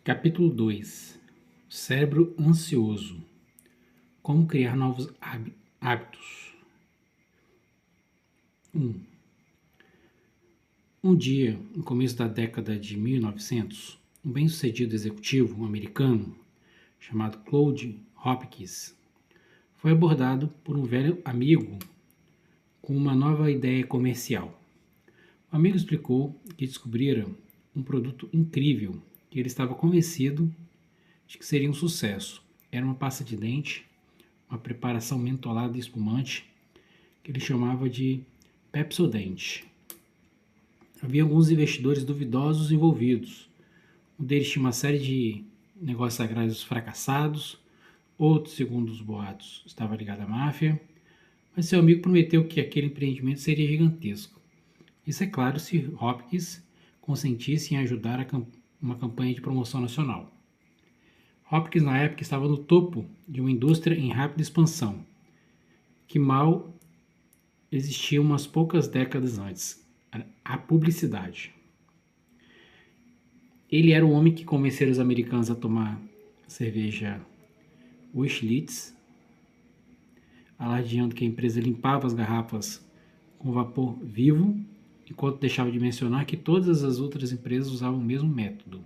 Capítulo 2. Cérebro ansioso. Como criar novos hábitos. 1. Um dia, no começo da década de 1900, um bem-sucedido executivo americano chamado Claude Hopkins foi abordado por um velho amigo com uma nova ideia comercial. O amigo explicou que descobrira um produto incrível que ele estava convencido de que seria um sucesso. Era uma pasta de dente, uma preparação mentolada e espumante que ele chamava de Pepsodent. Havia alguns investidores duvidosos envolvidos. Um deles tinha uma série de negócios agrários fracassados, outro, segundo os boatos, estava ligado à máfia, mas seu amigo prometeu que aquele empreendimento seria gigantesco. Isso é claro se Hopkins consentisse em ajudar uma campanha de promoção nacional. Hopkins, na época, estava no topo de uma indústria em rápida expansão, que mal existia umas poucas décadas antes, a publicidade. Ele era o homem que convencera os americanos a tomar cerveja Schlitz, alardeando que a empresa limpava as garrafas com vapor vivo, enquanto deixava de mencionar que todas as outras empresas usavam o mesmo método.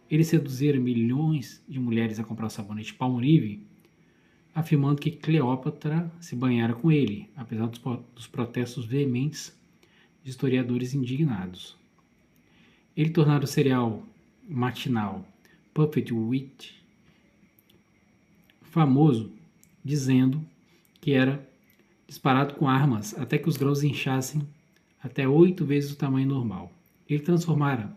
Ele seduzira milhões de mulheres a comprar o sabonete Palmolive, afirmando que Cleópatra se banhara com ele, apesar dos protestos veementes de historiadores indignados. Ele tornara o cereal matinal Puffed Wheat famoso, dizendo que era disparado com armas até que os grãos inchassem até 8 vezes o tamanho normal. Ele transformara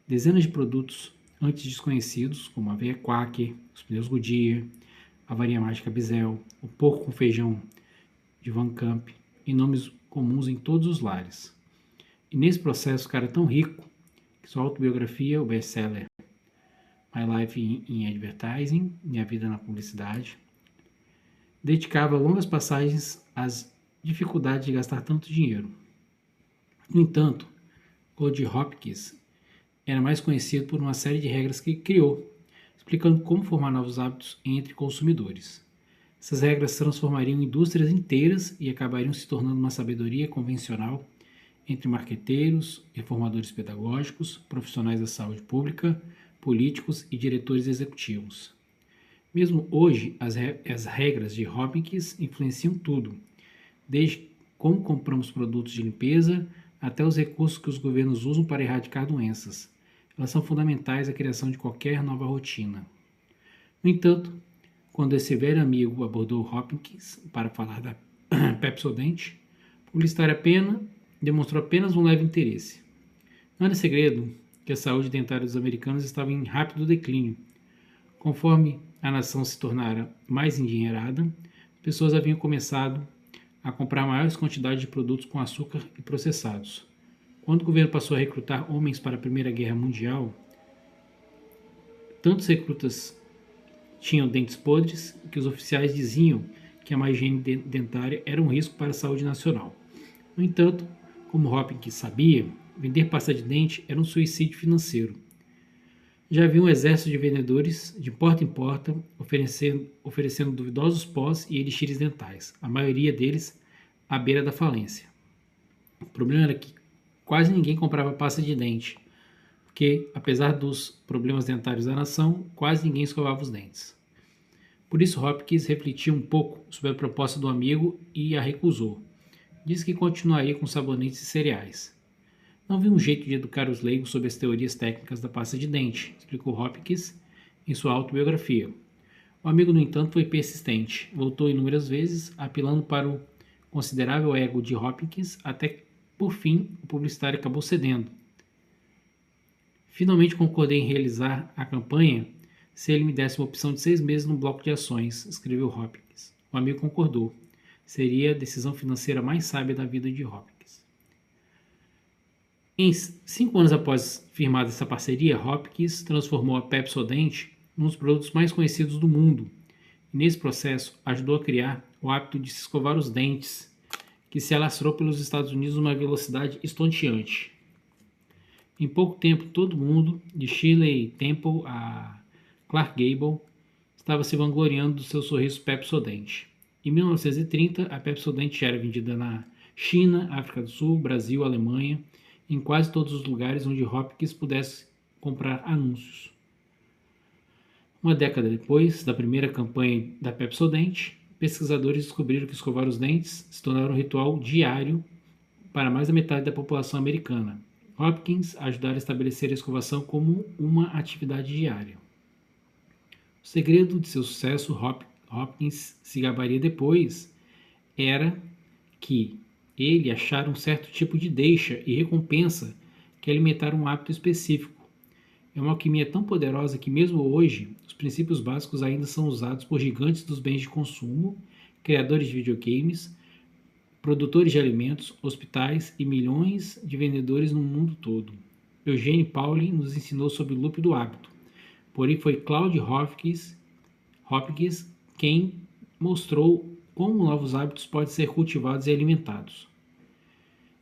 dezenas de produtos antes desconhecidos, como a aveia Quaker, os pneus Goodyear, a varinha mágica Bissell, o porco com feijão de Van Camp, em nomes comuns em todos os lares. E nesse processo, o cara é tão rico que sua autobiografia, o best-seller My Life in Advertising, Minha Vida na Publicidade, dedicava longas passagens às dificuldades de gastar tanto dinheiro. No entanto, Claude Hopkins era mais conhecido por uma série de regras que criou, explicando como formar novos hábitos entre consumidores. Essas regras transformariam indústrias inteiras e acabariam se tornando uma sabedoria convencional entre marqueteiros, reformadores pedagógicos, profissionais da saúde pública, políticos e diretores executivos. Mesmo hoje, as regras de Hopkins influenciam tudo, desde como compramos produtos de limpeza até os recursos que os governos usam para erradicar doenças. Elas são fundamentais à criação de qualquer nova rotina. No entanto, quando esse velho amigo abordou Hopkins para falar da Pepsodent, o publicitário demonstrou apenas um leve interesse. Não era segredo que a saúde dentária dos americanos estava em rápido declínio. Conforme a nação se tornara mais endinheirada, pessoas haviam começado a comprar maiores quantidades de produtos com açúcar e processados. Quando o governo passou a recrutar homens para a Primeira Guerra Mundial, tantos recrutas tinham dentes podres que os oficiais diziam que a má higiene dentária era um risco para a saúde nacional. No entanto, como Hopkins sabia, vender pasta de dente era um suicídio financeiro. Já havia um exército de vendedores de porta em porta oferecendo duvidosos pós e elixires dentais, a maioria deles à beira da falência. O problema era que quase ninguém comprava pasta de dente, porque, apesar dos problemas dentários da nação, quase ninguém escovava os dentes. Por isso, Hopkins refletiu um pouco sobre a proposta do amigo e a recusou. Disse que continuaria com sabonetes e cereais. Não vi um jeito de educar os leigos sobre as teorias técnicas da pasta de dente, explicou Hopkins em sua autobiografia. O amigo, no entanto, foi persistente. Voltou inúmeras vezes, apelando para o considerável ego de Hopkins, até que, por fim, o publicitário acabou cedendo. Finalmente concordei em realizar a campanha se ele me desse uma opção de 6 meses no bloco de ações, escreveu Hopkins. O amigo concordou. Seria a decisão financeira mais sábia da vida de Hopkins. 5 anos após firmada essa parceria, Hopkins transformou a Pepsodent num dos produtos mais conhecidos do mundo. E nesse processo, ajudou a criar o hábito de se escovar os dentes, que se alastrou pelos Estados Unidos numa velocidade estonteante. Em pouco tempo, todo mundo, de Shirley Temple a Clark Gable, estava se vangloriando do seu sorriso Pepsodent. Em 1930, a Pepsodent era vendida na China, África do Sul, Brasil, Alemanha, em quase todos os lugares onde Hopkins pudesse comprar anúncios. Uma década depois da primeira campanha da Pepsodent, pesquisadores descobriram que escovar os dentes se tornara um ritual diário para mais da metade da população americana. Hopkins ajudara a estabelecer a escovação como uma atividade diária. O segredo de seu sucesso, Hopkins se gabaria depois, era que ele achara um certo tipo de deixa e recompensa que alimentara um hábito específico. É uma alquimia tão poderosa que mesmo hoje, os princípios básicos ainda são usados por gigantes dos bens de consumo, criadores de videogames, produtores de alimentos, hospitais e milhões de vendedores no mundo todo. Eugene Pauling nos ensinou sobre o loop do hábito. Porém, foi Claude Hopkins quem mostrou como novos hábitos podem ser cultivados e alimentados.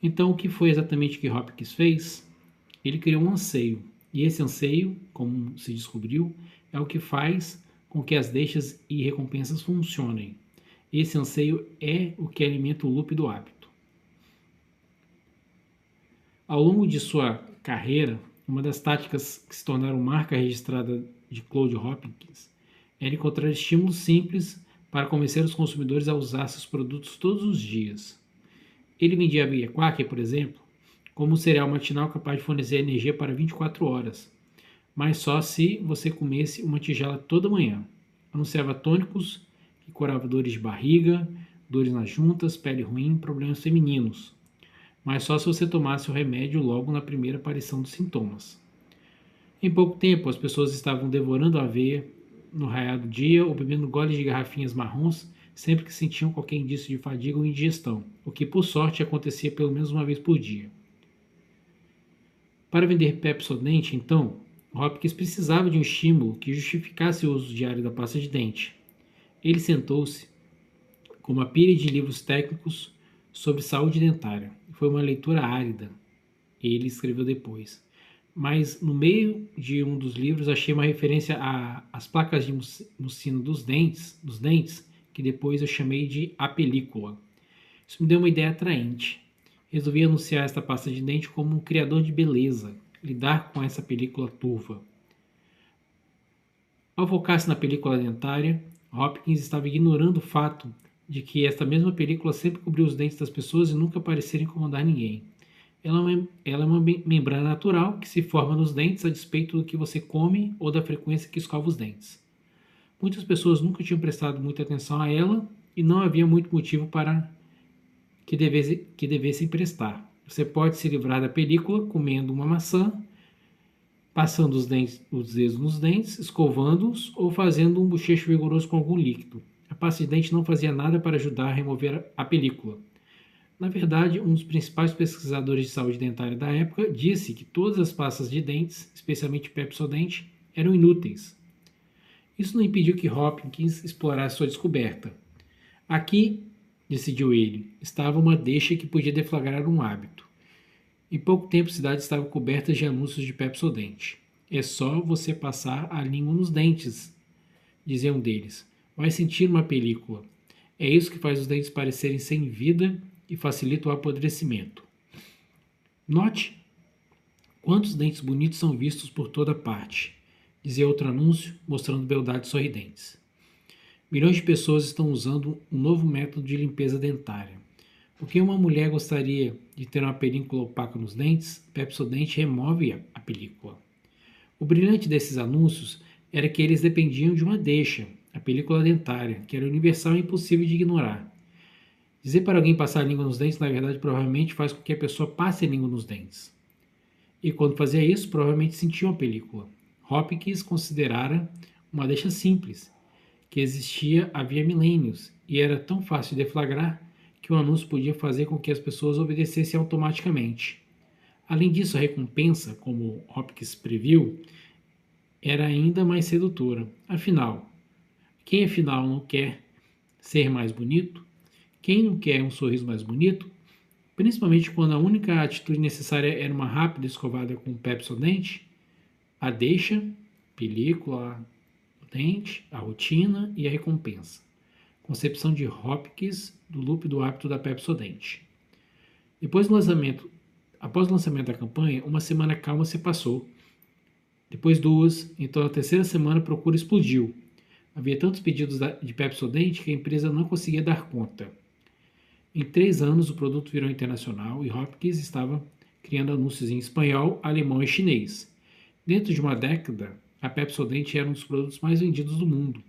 Então, o que foi exatamente que Hopkins fez? Ele criou um anseio. E esse anseio, como se descobriu, é o que faz com que as deixas e recompensas funcionem. Esse anseio é o que alimenta o loop do hábito. Ao longo de sua carreira, uma das táticas que se tornaram marca registrada de Claude Hopkins era encontrar estímulos simples para convencer os consumidores a usar seus produtos todos os dias. Ele vendia a Via Quaker, por exemplo, como um cereal matinal capaz de fornecer energia para 24 horas, mas só se você comesse uma tigela toda manhã. Anunciava tônicos que curavam dores de barriga, dores nas juntas, pele ruim, problemas femininos, mas só se você tomasse o remédio logo na primeira aparição dos sintomas. Em pouco tempo, as pessoas estavam devorando a aveia no raiar do dia ou bebendo goles de garrafinhas marrons sempre que sentiam qualquer indício de fadiga ou indigestão, o que por sorte acontecia pelo menos uma vez por dia. Para vender Pepsodent, então, Hopkins precisava de um estímulo que justificasse o uso diário da pasta de dente. Ele sentou-se com uma pilha de livros técnicos sobre saúde dentária. Foi uma leitura árida, ele escreveu depois. Mas no meio de um dos livros achei uma referência às placas de mucina dos dentes, que depois eu chamei de a película. Isso me deu uma ideia atraente. Resolvi anunciar esta pasta de dente como um criador de beleza, lidar com essa película turva. Ao focar-se na película dentária, Hopkins estava ignorando o fato de que esta mesma película sempre cobriu os dentes das pessoas e nunca parecia incomodar ninguém. Ela é uma membrana natural que se forma nos dentes a despeito do que você come ou da frequência que escova os dentes. Muitas pessoas nunca tinham prestado muita atenção a ela e não havia muito motivo para que devessem prestar. Você pode se livrar da película comendo uma maçã, passando os dedos nos dentes, escovando-os ou fazendo um bochecho vigoroso com algum líquido. A pasta de dente não fazia nada para ajudar a remover a película. Na verdade, um dos principais pesquisadores de saúde dentária da época disse que todas as pastas de dentes, especialmente Pepsodent, eram inúteis. Isso não impediu que Hopkins explorasse sua descoberta. Aqui, decidiu ele, estava uma deixa que podia deflagrar um hábito. Em pouco tempo, a cidade estava coberta de anúncios de Pepsodent. É só você passar a língua nos dentes, dizia um deles. Vai sentir uma película. É isso que faz os dentes parecerem sem vida e facilita o apodrecimento. Note quantos dentes bonitos são vistos por toda parte, dizia outro anúncio, mostrando beldades sorridentes. Milhões de pessoas estão usando um novo método de limpeza dentária. Porque uma mulher gostaria de ter uma película opaca nos dentes, Pepsodent remove a película. O brilhante desses anúncios era que eles dependiam de uma deixa, a película dentária, que era universal e impossível de ignorar. Dizer para alguém passar a língua nos dentes, na verdade, provavelmente faz com que a pessoa passe a língua nos dentes. E quando fazia isso, provavelmente sentia uma película. Hopkins considerara uma deixa simples, que existia havia milênios, e era tão fácil de deflagrar que o anúncio podia fazer com que as pessoas obedecessem automaticamente. Além disso, a recompensa, como Hopkins previu, era ainda mais sedutora. Afinal, quem não quer ser mais bonito? Quem não quer um sorriso mais bonito? principalmente quando a única atitude necessária era uma rápida escovada com Pepsodent, a deixa, película, o dente, a rotina e a recompensa. Concepção de Hopkins do loop do hábito da Pepsodent. Após o lançamento da campanha, uma semana calma se passou. Depois duas, então na terceira semana a procura explodiu. Havia tantos pedidos de Pepsodent que a empresa não conseguia dar conta. Em 3 anos o produto virou internacional e Hopkins estava criando anúncios em espanhol, alemão e chinês. Dentro de uma década, a Pepsodent era um dos produtos mais vendidos do mundo.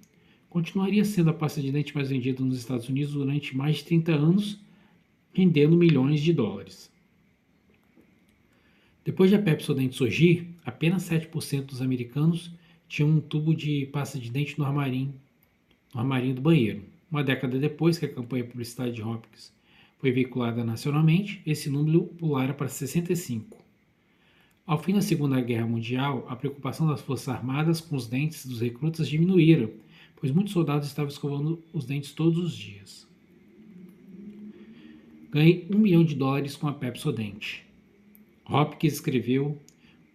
Continuaria sendo a pasta de dente mais vendida nos Estados Unidos durante mais de 30 anos, rendendo milhões de dólares. Depois de a Pepsodent surgir, apenas 7% dos americanos tinham um tubo de pasta de dente no armarinho do banheiro. Uma década depois que a campanha publicitária de Hopkins foi veiculada nacionalmente, esse número pulara para 65%. Ao fim da Segunda Guerra Mundial, a preocupação das Forças Armadas com os dentes dos recrutas diminuíra, pois muitos soldados estavam escovando os dentes todos os dias. Ganhei $1 milhão com a Pepsodent. Hopkins escreveu,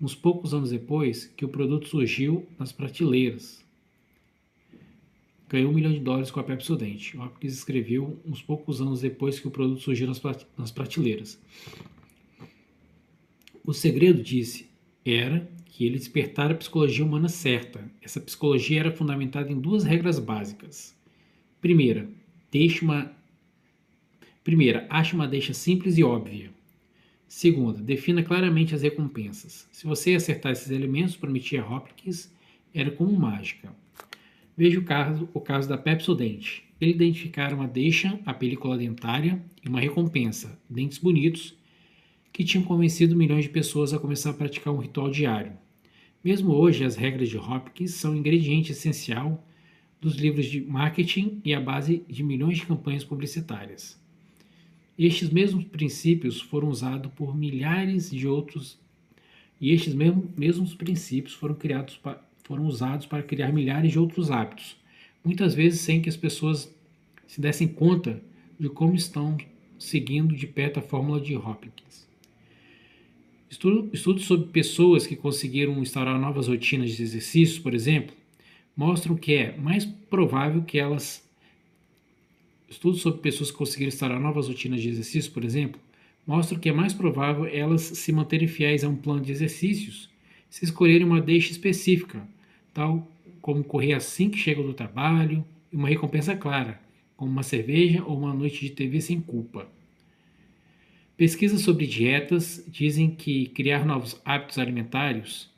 uns poucos anos depois, que o produto surgiu nas prateleiras. Ganhou $1 milhão com a Pepsodent. Hopkins escreveu, uns poucos anos depois, que o produto surgiu nas prateleiras. O segredo, disse, era que ele despertara a psicologia humana certa. Essa psicologia era fundamentada em 2 regras básicas. Primeira, ache uma deixa simples e óbvia. Segunda, defina claramente as recompensas. Se você acertar esses elementos, prometia Hopkins, era como mágica. Veja o caso da Pepsodent. Eles identificaram a deixa, a película dentária e uma recompensa, dentes bonitos, que tinham convencido milhões de pessoas a começar a praticar um ritual diário. Mesmo hoje, as regras de Hopkins são um ingrediente essencial dos livros de marketing e a base de milhões de campanhas publicitárias. Estes mesmos princípios foram usados por milhares de outros, e estes mesmos princípios foram usados para criar milhares de outros hábitos, muitas vezes sem que as pessoas se dessem conta de como estão seguindo de perto a fórmula de Hopkins. Estudos sobre pessoas que conseguiram instaurar novas rotinas de exercícios, por exemplo, mostram que é mais provável que elas Estudos sobre pessoas que conseguiram instaurar novas rotinas de exercício, por exemplo, mostram que é mais provável elas se manterem fiéis a um plano de exercícios se escolherem uma deixa específica, tal como correr assim que chegam do trabalho e uma recompensa clara, como uma cerveja ou uma noite de TV sem culpa. Pesquisas sobre dietas dizem que criar novos hábitos alimentares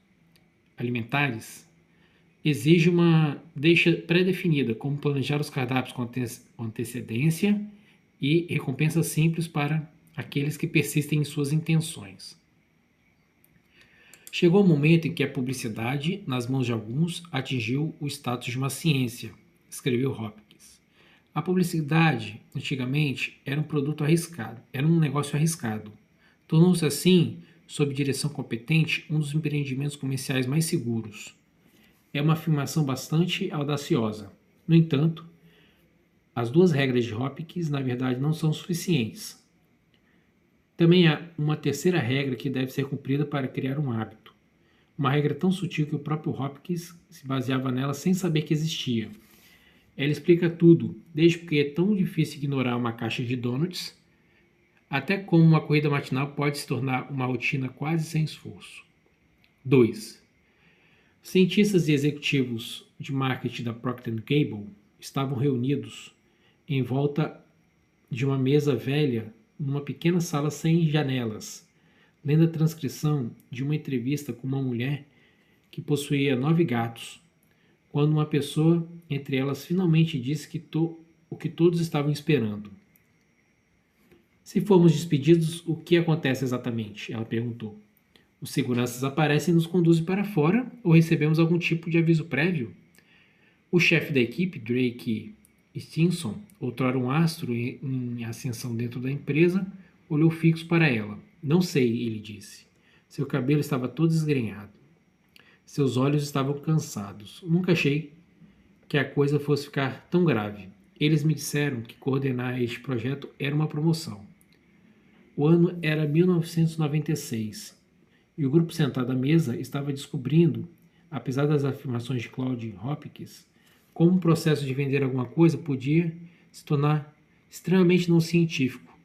exige uma deixa pré-definida, como planejar os cardápios com antecedência e recompensas simples para aqueles que persistem em suas intenções. Chegou o momento em que a publicidade, nas mãos de alguns, atingiu o status de uma ciência, escreveu Hopkins. A publicidade, antigamente, era um negócio arriscado. Tornou-se assim, sob direção competente, um dos empreendimentos comerciais mais seguros. É uma afirmação bastante audaciosa. No entanto, as 2 regras de Hopkins, na verdade, não são suficientes. Também há uma terceira regra que deve ser cumprida para criar um hábito. Uma regra tão sutil que o próprio Hopkins se baseava nela sem saber que existia. Ela explica tudo, desde porque é tão difícil ignorar uma caixa de donuts, até como uma corrida matinal pode se tornar uma rotina quase sem esforço. 2. Cientistas e executivos de marketing da Procter & Gamble estavam reunidos em volta de uma mesa velha numa pequena sala sem janelas, lendo a transcrição de uma entrevista com uma mulher que possuía 9 gatos, quando uma pessoa entre elas finalmente disse o que todos estavam esperando. Se formos despedidos, o que acontece exatamente? Ela perguntou. Os seguranças aparecem e nos conduzem para fora ou recebemos algum tipo de aviso prévio? O chefe da equipe, Drake Stinson, outrora um astro em ascensão dentro da empresa, olhou fixo para ela. Não sei, ele disse. Seu cabelo estava todo desgrenhado. Seus olhos estavam cansados. Nunca achei que a coisa fosse ficar tão grave. Eles me disseram que coordenar este projeto era uma promoção. O ano era 1996 e o grupo sentado à mesa estava descobrindo, apesar das afirmações de Claude Hopkins, como o processo de vender alguma coisa podia se tornar extremamente não científico.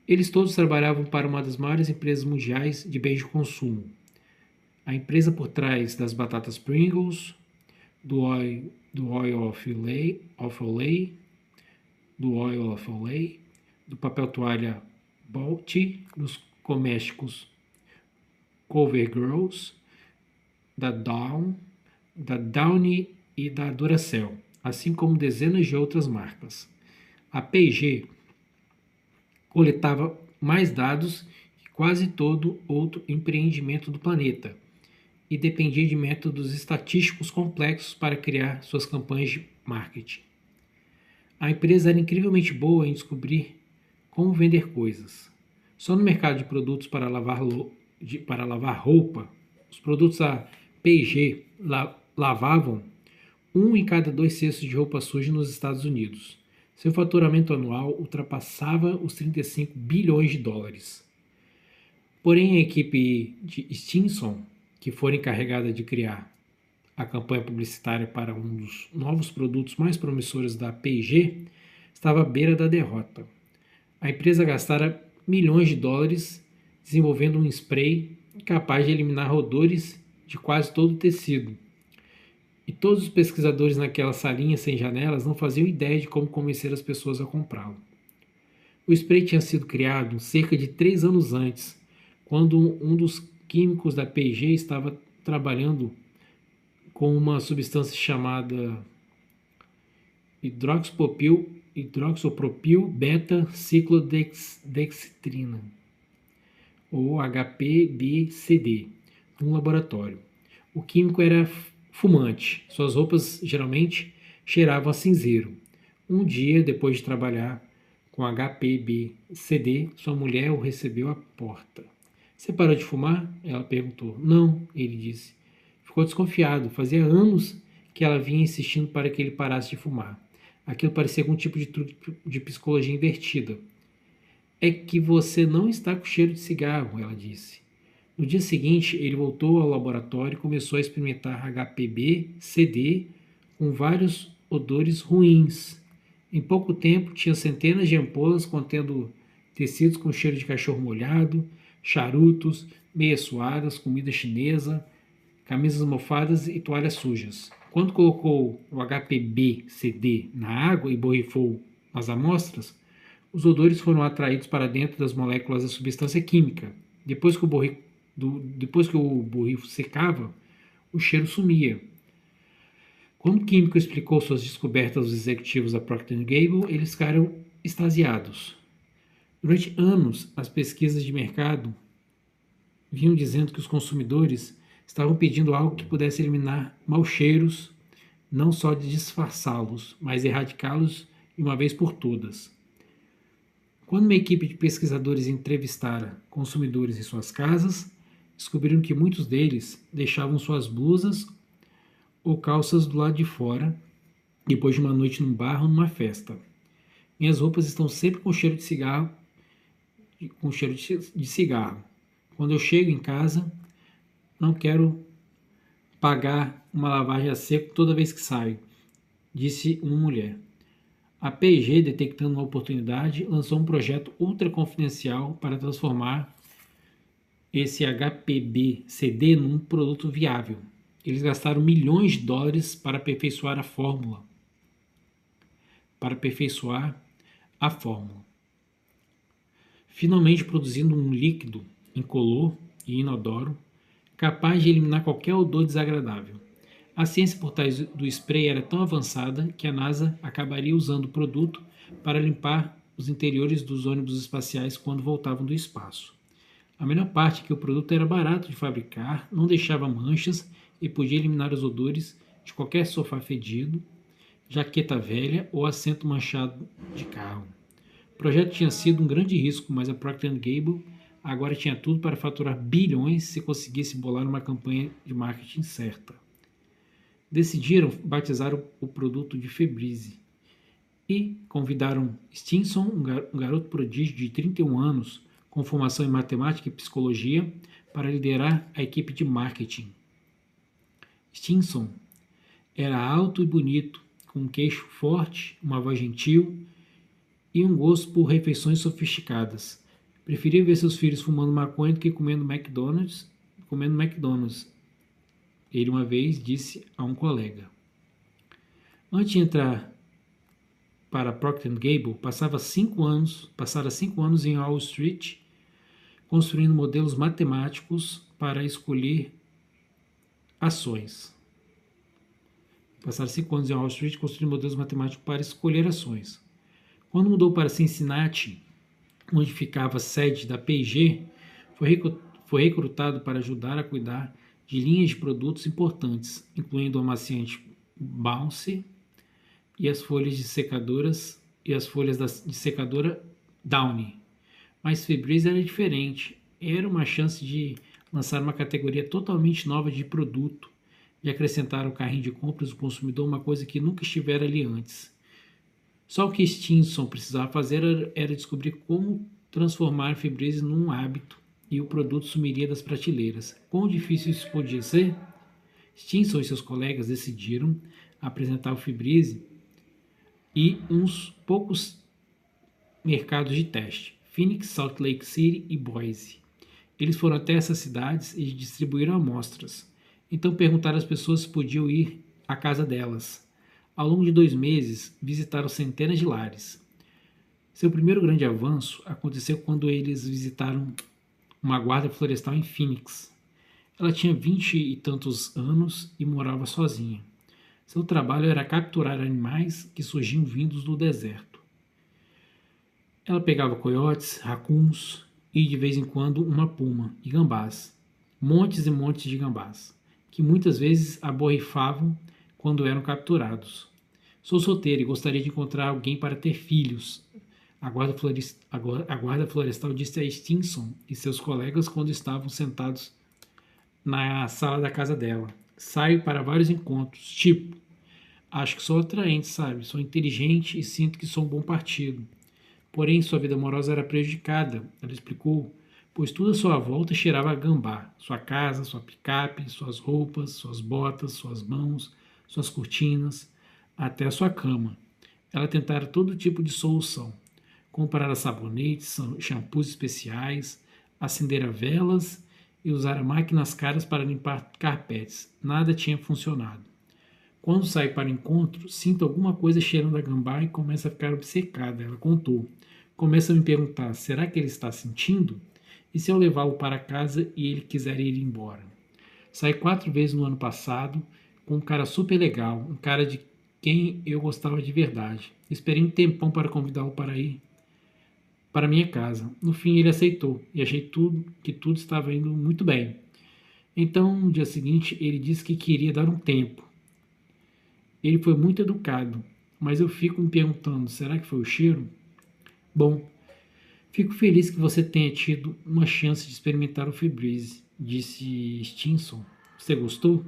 Eles todos trabalhavam para uma das maiores empresas mundiais de bens de consumo. A empresa por trás das batatas Pringles, do Oil of Olay, do papel toalha Bounty, dos domésticos CoverGirls, da Downy e da Duracell, assim como dezenas de outras marcas. A P&G coletava mais dados que quase todo outro empreendimento do planeta e dependia de métodos estatísticos complexos para criar suas campanhas de marketing. A empresa era incrivelmente boa em descobrir como vender coisas. Só no mercado de produtos para lavar roupa, os produtos da P&G lavavam 1 em cada 2 cestos de roupa suja nos Estados Unidos. Seu faturamento anual ultrapassava os 35 bilhões de dólares. Porém, a equipe de Stinson, que foi encarregada de criar a campanha publicitária para um dos novos produtos mais promissores da P&G, estava à beira da derrota. A empresa gastara milhões de dólares desenvolvendo um spray capaz de eliminar odores de quase todo o tecido. E todos os pesquisadores naquela salinha sem janelas não faziam ideia de como convencer as pessoas a comprá-lo. O spray tinha sido criado cerca de 3 anos antes, quando um dos químicos da P&G estava trabalhando com uma substância chamada hidroxopropil beta-ciclodextrina, ou HPBCD, num laboratório. O químico era fumante. Suas roupas geralmente cheiravam a cinzeiro. Um dia, depois de trabalhar com HPBCD, sua mulher o recebeu à porta. Você parou de fumar? Ela perguntou. Não, ele disse. Ficou desconfiado. Fazia anos que ela vinha insistindo para que ele parasse de fumar. Aquilo parecia algum tipo de truque de psicologia invertida. É que você não está com cheiro de cigarro, ela disse. No dia seguinte, ele voltou ao laboratório e começou a experimentar HPB-CD com vários odores ruins. Em pouco tempo, tinha centenas de ampolas contendo tecidos com cheiro de cachorro molhado, charutos, meias suadas, comida chinesa, camisas mofadas e toalhas sujas. Quando colocou o HPB-CD na água e borrifou as amostras, os odores foram atraídos para dentro das moléculas da substância química. Depois que o borrifo secava, o cheiro sumia. Quando o químico explicou suas descobertas aos executivos da Procter & Gamble, eles ficaram extasiados. Durante anos, as pesquisas de mercado vinham dizendo que os consumidores estavam pedindo algo que pudesse eliminar maus cheiros, não só de disfarçá-los, mas erradicá-los de uma vez por todas. Quando uma equipe de pesquisadores entrevistara consumidores em suas casas, descobriram que muitos deles deixavam suas blusas ou calças do lado de fora depois de uma noite num bar ou numa festa. Minhas roupas estão sempre com cheiro de cigarro, Quando eu chego em casa, não quero pagar uma lavagem a seco toda vez que saio, disse uma mulher. A P&G, detectando uma oportunidade, lançou um projeto ultra confidencial para transformar esse HPB-CD num produto viável. Eles gastaram milhões de dólares para aperfeiçoar a fórmula. Finalmente produzindo um líquido incolor e inodoro, capaz de eliminar qualquer odor desagradável. A ciência por trás do spray era tão avançada que a NASA acabaria usando o produto para limpar os interiores dos ônibus espaciais quando voltavam do espaço. A melhor parte é que o produto era barato de fabricar, não deixava manchas e podia eliminar os odores de qualquer sofá fedido, jaqueta velha ou assento manchado de carro. O projeto tinha sido um grande risco, mas a Procter & Gamble agora tinha tudo para faturar bilhões se conseguisse bolar uma campanha de marketing certa. Decidiram batizar o produto de Febreze e convidaram Stinson, um garoto prodígio de 31 anos, com formação em matemática e psicologia, para liderar a equipe de marketing. Stinson era alto e bonito, com um queixo forte, uma voz gentil e um gosto por refeições sofisticadas. Preferia ver seus filhos fumando maconha do que comendo McDonald's. Ele uma vez disse a um colega. Antes de entrar para Procter & Gamble, passara 5 anos em Wall Street, construindo modelos matemáticos para escolher ações. Passaram 5 anos em Wall Street construindo modelos matemáticos para escolher ações. Quando mudou para Cincinnati, onde ficava a sede da P&G, foi recrutado para ajudar a cuidar de linhas de produtos importantes, incluindo o amaciante Bounce e as folhas de secadora Downy. Mas Febreze era diferente. Era uma chance de lançar uma categoria totalmente nova de produto, de acrescentar ao carrinho de compras do consumidor uma coisa que nunca estivera ali antes. Só o que Stinson precisava fazer era descobrir como transformar Febreze num hábito e o produto sumiria das prateleiras. Quão difícil isso podia ser? Stinson e seus colegas decidiram apresentar o Febreze e uns poucos mercados de teste: Phoenix, Salt Lake City e Boise. Eles foram até essas cidades e distribuíram amostras. Então perguntaram às pessoas se podiam ir à casa delas. Ao longo de 2 meses, visitaram centenas de lares. Seu primeiro grande avanço aconteceu quando eles visitaram uma guarda florestal em Phoenix. Ela tinha 20 e tantos anos e morava sozinha. Seu trabalho era capturar animais que surgiam vindos do deserto. Ela pegava coiotes, racuns e, de vez em quando, uma puma e gambás. Montes e montes de gambás, que muitas vezes a borrifavam quando eram capturados. Sou solteira e gostaria de encontrar alguém para ter filhos. A guarda florestal disse a Stinson e seus colegas quando estavam sentados na sala da casa dela. Saio para vários encontros, tipo, acho que sou atraente, sabe? Sou inteligente e sinto que sou um bom partido. Porém, sua vida amorosa era prejudicada, ela explicou, pois tudo à sua volta cheirava a gambá. Sua casa, sua picape, suas roupas, suas botas, suas mãos, suas cortinas, até a sua cama. Ela tentara todo tipo de solução. Comprara sabonetes, shampoos especiais, acendera velas e usara máquinas caras para limpar carpetes. Nada tinha funcionado. Quando saio para o encontro, sinto alguma coisa cheirando a gambá e começo a ficar obcecada, ela contou. Começo a me perguntar, será que ele está sentindo? E se eu levá-lo para casa e ele quiser ir embora? Saí 4 vezes no ano passado com um cara super legal, um cara de quem eu gostava de verdade. Esperei um tempão para convidá-lo para ir para minha casa. No fim ele aceitou e achei que tudo estava indo muito bem. Então, no dia seguinte, ele disse que queria dar um tempo. Ele foi muito educado, mas eu fico me perguntando, será que foi o cheiro? Bom, fico feliz que você tenha tido uma chance de experimentar o Febreze, disse Stinson. Você gostou?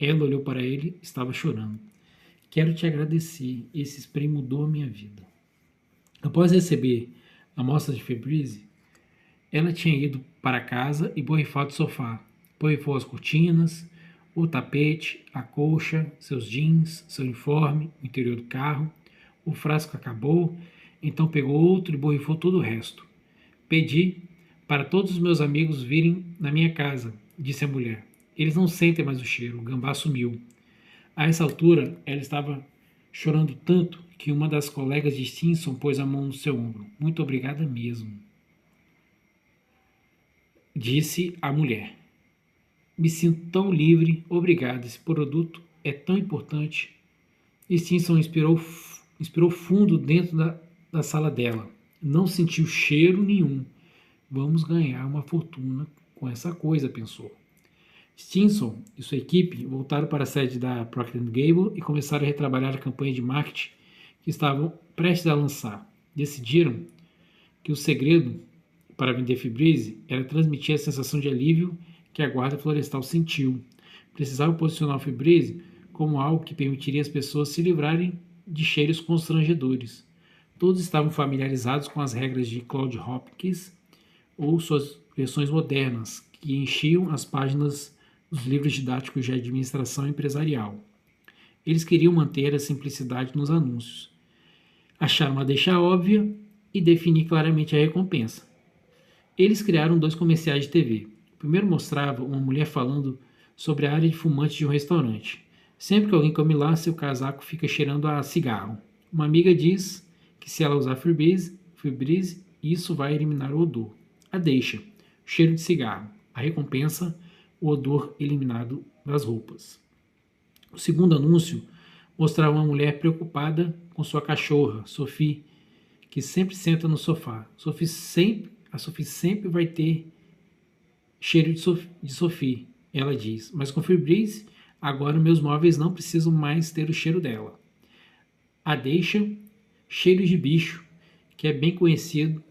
Ela olhou para ele, estava chorando. Quero te agradecer, esse spray mudou a minha vida. Após receber a amostra de Febreze, ela tinha ido para casa e borrifado o sofá. Borrifou as cortinas, o tapete, a colcha, seus jeans, seu uniforme, o interior do carro. O frasco acabou, então pegou outro e borrifou todo o resto. Pedi para todos os meus amigos virem na minha casa, disse a mulher. Eles não sentem mais o cheiro, o gambá sumiu. A essa altura, ela estava chorando tanto que uma das colegas de Stinson pôs a mão no seu ombro. Muito obrigada mesmo, disse a mulher. Me sinto tão livre, obrigado, esse produto é tão importante. Stinson inspirou fundo dentro da sala dela. Não sentiu cheiro nenhum. Vamos ganhar uma fortuna com essa coisa, pensou. Stinson e sua equipe voltaram para a sede da Procter & Gamble e começaram a retrabalhar a campanha de marketing que estavam prestes a lançar. Decidiram que o segredo para vender Febreze era transmitir a sensação de alívio que a guarda florestal sentiu. Precisavam posicionar o Febreze como algo que permitiria às pessoas se livrarem de cheiros constrangedores. Todos estavam familiarizados com as regras de Claude Hopkins, ou suas versões modernas, que enchiam as páginas dos livros didáticos de administração empresarial. Eles queriam manter a simplicidade nos anúncios, achar uma deixa óbvia e definir claramente a recompensa. Eles criaram 2 comerciais de TV. O primeiro mostrava uma mulher falando sobre a área de fumantes de um restaurante. Sempre que alguém come lá, seu casaco fica cheirando a cigarro. Uma amiga diz que se ela usar Febreze, isso vai eliminar o odor. A deixa, cheiro de cigarro. A recompensa, o odor eliminado das roupas. O segundo anúncio mostrava uma mulher preocupada com sua cachorra, Sophie, que sempre senta no sofá. A Sophie sempre vai ter cheiro de Sophie, ela diz. Mas com Febreze, agora meus móveis não precisam mais ter o cheiro dela. A deixa, cheiro de bicho, que é bem conhecido,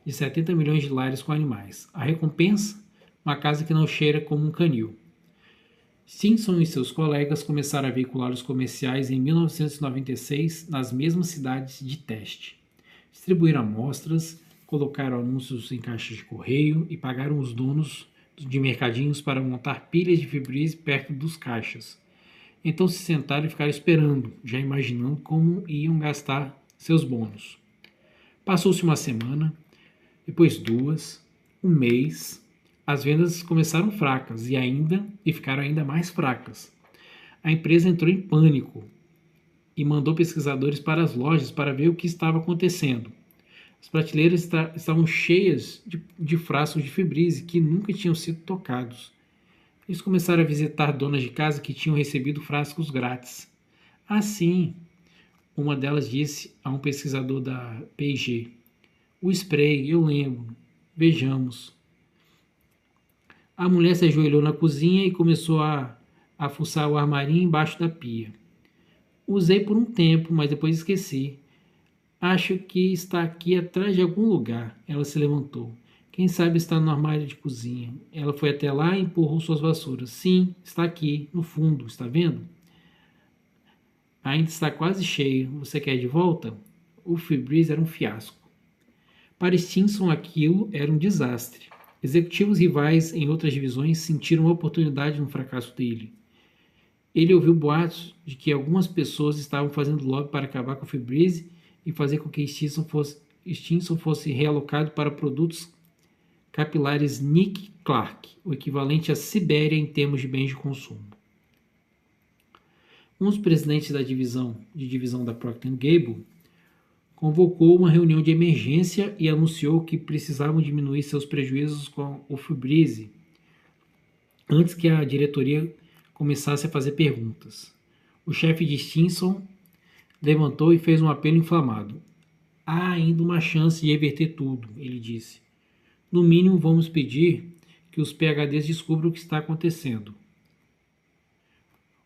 de 70 milhões de lares com animais. A recompensa, uma casa que não cheira como um canil. Simpson e seus colegas começaram a veicular os comerciais em 1996 nas mesmas cidades de teste. Distribuíram amostras, colocaram anúncios em caixas de correio e pagaram os donos de mercadinhos para montar pilhas de Febreze perto dos caixas. Então se sentaram e ficaram esperando, já imaginando como iam gastar seus bônus. Passou-se uma semana, depois 2, um mês. As vendas começaram fracas e ficaram ainda mais fracas. A empresa entrou em pânico e mandou pesquisadores para as lojas para ver o que estava acontecendo. As prateleiras estavam cheias de frascos de Febreze que nunca tinham sido tocados. Eles começaram a visitar donas de casa que tinham recebido frascos grátis. Assim, uma delas disse a um pesquisador da P&G: "O spray, eu lembro. Vejamos." A mulher se ajoelhou na cozinha e começou a fuçar o armarinho embaixo da pia. "Usei por um tempo, mas depois esqueci. Acho que está aqui atrás de algum lugar." Ela se levantou. "Quem sabe está no armário de cozinha." Ela foi até lá e empurrou suas vassouras. "Sim, está aqui, no fundo, está vendo? Ainda está quase cheio. Você quer de volta?" O Febreze era um fiasco. Para Stinson, aquilo era um desastre. Executivos rivais em outras divisões sentiram uma oportunidade no fracasso dele. Ele ouviu boatos de que algumas pessoas estavam fazendo lobby para acabar com o Febreze e fazer com que Stinson fosse realocado para produtos capilares Nick Clark, o equivalente à Sibéria em termos de bens de consumo. Um dos presidentes da divisão da Procter & Gamble convocou uma reunião de emergência e anunciou que precisavam diminuir seus prejuízos com o Febreze antes que a diretoria começasse a fazer perguntas. O chefe de Stinson levantou e fez um apelo inflamado. "Há ainda uma chance de reverter tudo", ele disse. "No mínimo, vamos pedir que os PhDs descubram o que está acontecendo."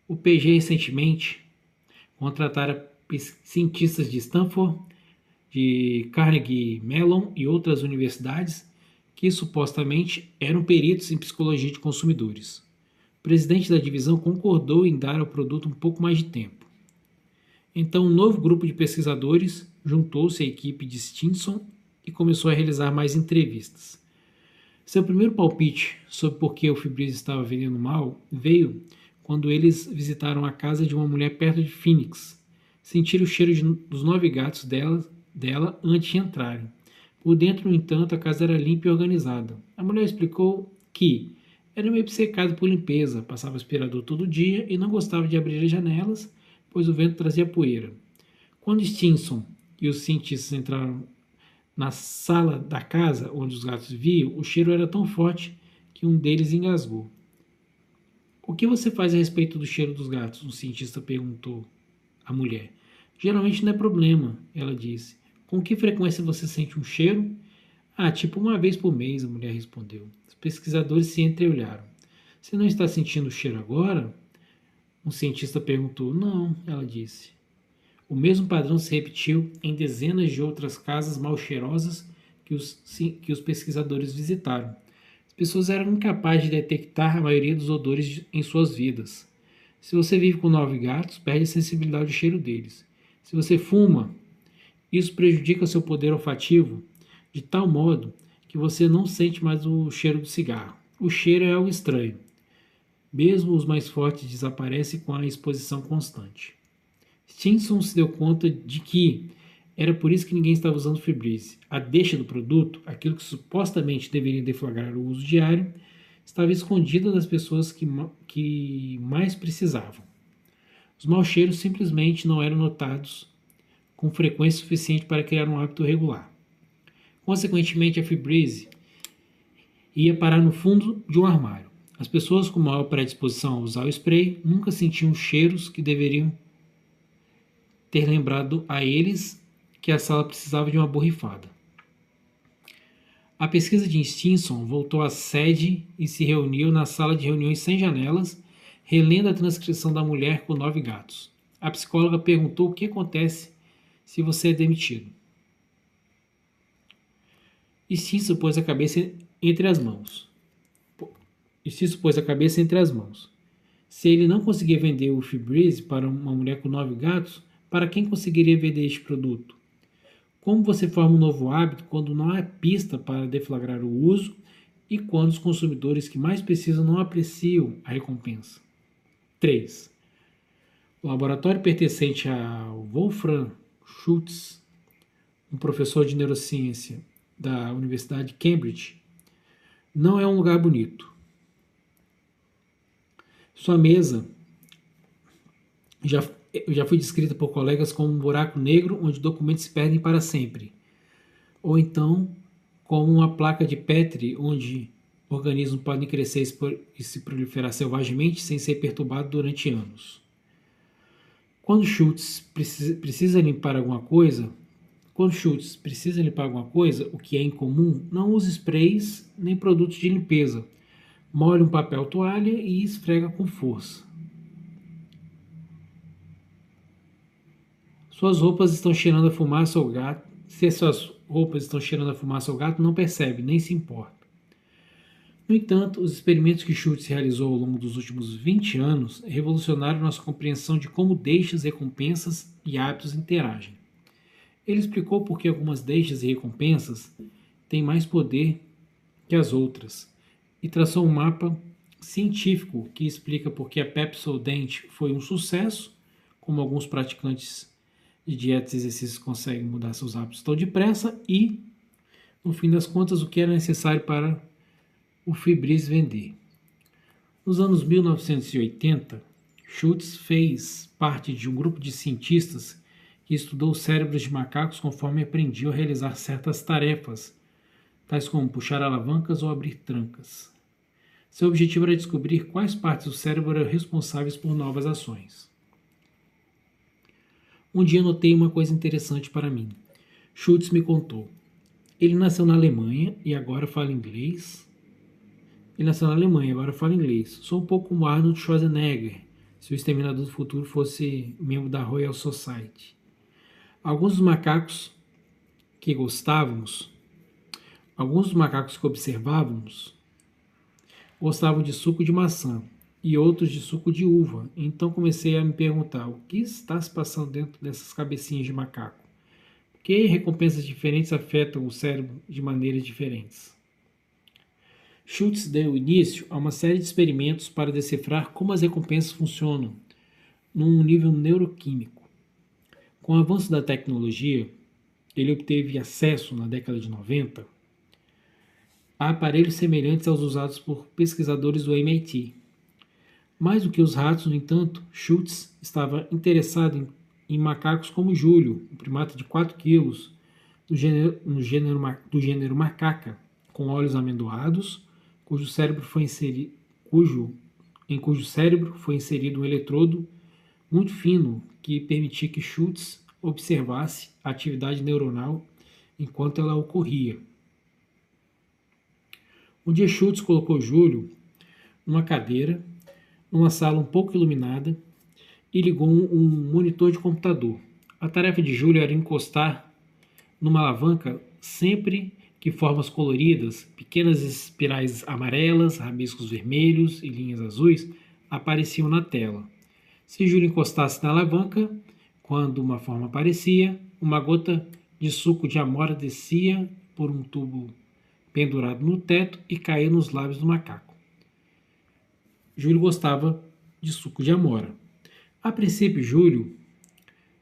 O PG recentemente contratara cientistas de Stanford, de Carnegie Mellon e outras universidades que supostamente eram peritos em psicologia de consumidores. O presidente da divisão concordou em dar ao produto um pouco mais de tempo. Então, um novo grupo de pesquisadores juntou-se à equipe de Stinson e começou a realizar mais entrevistas. Seu primeiro palpite sobre por que o Febreze estava vendendo mal veio quando eles visitaram a casa de uma mulher perto de Phoenix. Sentiram o cheiro dos 9 gatos dela antes de entrarem. Por dentro, no entanto, a casa era limpa e organizada. A mulher explicou que era meio obcecada por limpeza, passava aspirador todo dia e não gostava de abrir as janelas, pois o vento trazia poeira. Quando Stinson e os cientistas entraram na sala da casa onde os gatos viviam, o cheiro era tão forte que um deles engasgou. "O que você faz a respeito do cheiro dos gatos?" um cientista perguntou à mulher. "Geralmente não é problema", ela disse. "Com que frequência você sente um cheiro?" Tipo uma vez por mês", a mulher respondeu. Os pesquisadores se entreolharam. "Você não está sentindo o cheiro agora?" um cientista perguntou. "Não", ela disse. O mesmo padrão se repetiu em dezenas de outras casas mal cheirosas que os pesquisadores visitaram. As pessoas eram incapazes de detectar a maioria dos odores em suas vidas. Se você vive com 9 gatos, perde a sensibilidade ao cheiro deles. Se você fuma, isso prejudica seu poder olfativo de tal modo que você não sente mais o cheiro do cigarro. O cheiro é algo estranho. Mesmo os mais fortes desaparecem com a exposição constante. Stinson se deu conta de que era por isso que ninguém estava usando Febreze. A deixa do produto, aquilo que supostamente deveria deflagrar o uso diário, estava escondida das pessoas que mais precisavam. Os maus cheiros simplesmente não eram notados com frequência suficiente para criar um hábito regular. Consequentemente, a Febreze ia parar no fundo de um armário. As pessoas com maior predisposição a usar o spray nunca sentiam cheiros que deveriam ter lembrado a eles que a sala precisava de uma borrifada. A pesquisa de Stinson voltou à sede e se reuniu na sala de reuniões sem janelas, relendo a transcrição da mulher com 9 gatos. A psicóloga perguntou o que acontece se você é demitido. Stinson pôs a cabeça entre as mãos. Se ele não conseguia vender o Febreze para uma mulher com 9 gatos, para quem conseguiria vender este produto? Como você forma um novo hábito quando não há pista para deflagrar o uso e quando os consumidores que mais precisam não apreciam a recompensa? 3. O laboratório pertencente a Wolfram Schultz, um professor de neurociência da Universidade de Cambridge, não é um lugar bonito. Sua mesa já foi descrita por colegas como um buraco negro onde documentos se perdem para sempre. Ou então, como uma placa de Petri onde organismos podem crescer e se proliferar selvagemente sem ser perturbados durante anos. Quando Schultz precisa limpar alguma coisa, o que é incomum, não use sprays nem produtos de limpeza. Molhe um papel toalha e esfrega com força. Suas roupas estão cheirando a fumaça ou gato. Se suas roupas estão cheirando a fumaça ou gato, não percebe, nem se importa. No entanto, os experimentos que Schultz realizou ao longo dos últimos 20 anos revolucionaram nossa compreensão de como deixas, recompensas e hábitos interagem. Ele explicou por que algumas deixas e recompensas têm mais poder que as outras e traçou um mapa científico que explica por que a Pepsodent foi um sucesso, como alguns praticantes de dietas e exercícios conseguem mudar seus hábitos tão depressa e, no fim das contas, o que era necessário para o Febreze vender. Nos anos 1980, Schultz fez parte de um grupo de cientistas que estudou os cérebros de macacos conforme aprendiam a realizar certas tarefas, tais como puxar alavancas ou abrir trancas. Seu objetivo era descobrir quais partes do cérebro eram responsáveis por novas ações. Um dia notei uma coisa interessante para mim. Schultz me contou. Ele nasceu na Alemanha e agora fala inglês. Sou um pouco como Arnold Schwarzenegger, se o Exterminador do Futuro fosse membro da Royal Society. Alguns dos macacos que observávamos, gostavam de suco de maçã e outros de suco de uva. Então comecei a me perguntar o que está se passando dentro dessas cabecinhas de macaco. Por que recompensas diferentes afetam o cérebro de maneiras diferentes? Schultz deu início a uma série de experimentos para decifrar como as recompensas funcionam num nível neuroquímico. Com o avanço da tecnologia, ele obteve acesso, na década de 90, a aparelhos semelhantes aos usados por pesquisadores do MIT. Mais do que os ratos, no entanto, Schultz estava interessado em macacos como Júlio, um primata de 4 quilos, do gênero macaca, com olhos amendoados, em cujo cérebro foi inserido um eletrodo muito fino que permitia que Schultz observasse a atividade neuronal enquanto ela ocorria. Um dia Schultz colocou Júlio numa cadeira, numa sala um pouco iluminada, e ligou um monitor de computador. A tarefa de Júlio era encostar numa alavanca sempre que formas coloridas, pequenas espirais amarelas, rabiscos vermelhos e linhas azuis apareciam na tela. Se Júlio encostasse na alavanca, quando uma forma aparecia, uma gota de suco de amora descia por um tubo pendurado no teto e caía nos lábios do macaco. Júlio gostava de suco de amora. A princípio, Júlio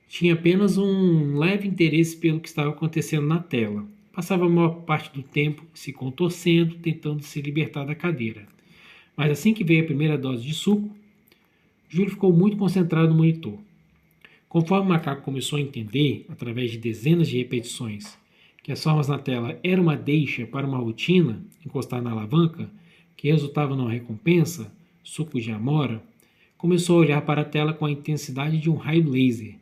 tinha apenas um leve interesse pelo que estava acontecendo na tela. Passava a maior parte do tempo se contorcendo, tentando se libertar da cadeira. Mas assim que veio a primeira dose de suco, Júlio ficou muito concentrado no monitor. Conforme o macaco começou a entender, através de dezenas de repetições, que as formas na tela eram uma deixa para uma rotina, encostar na alavanca, que resultava numa recompensa, suco de amora, começou a olhar para a tela com a intensidade de um raio laser.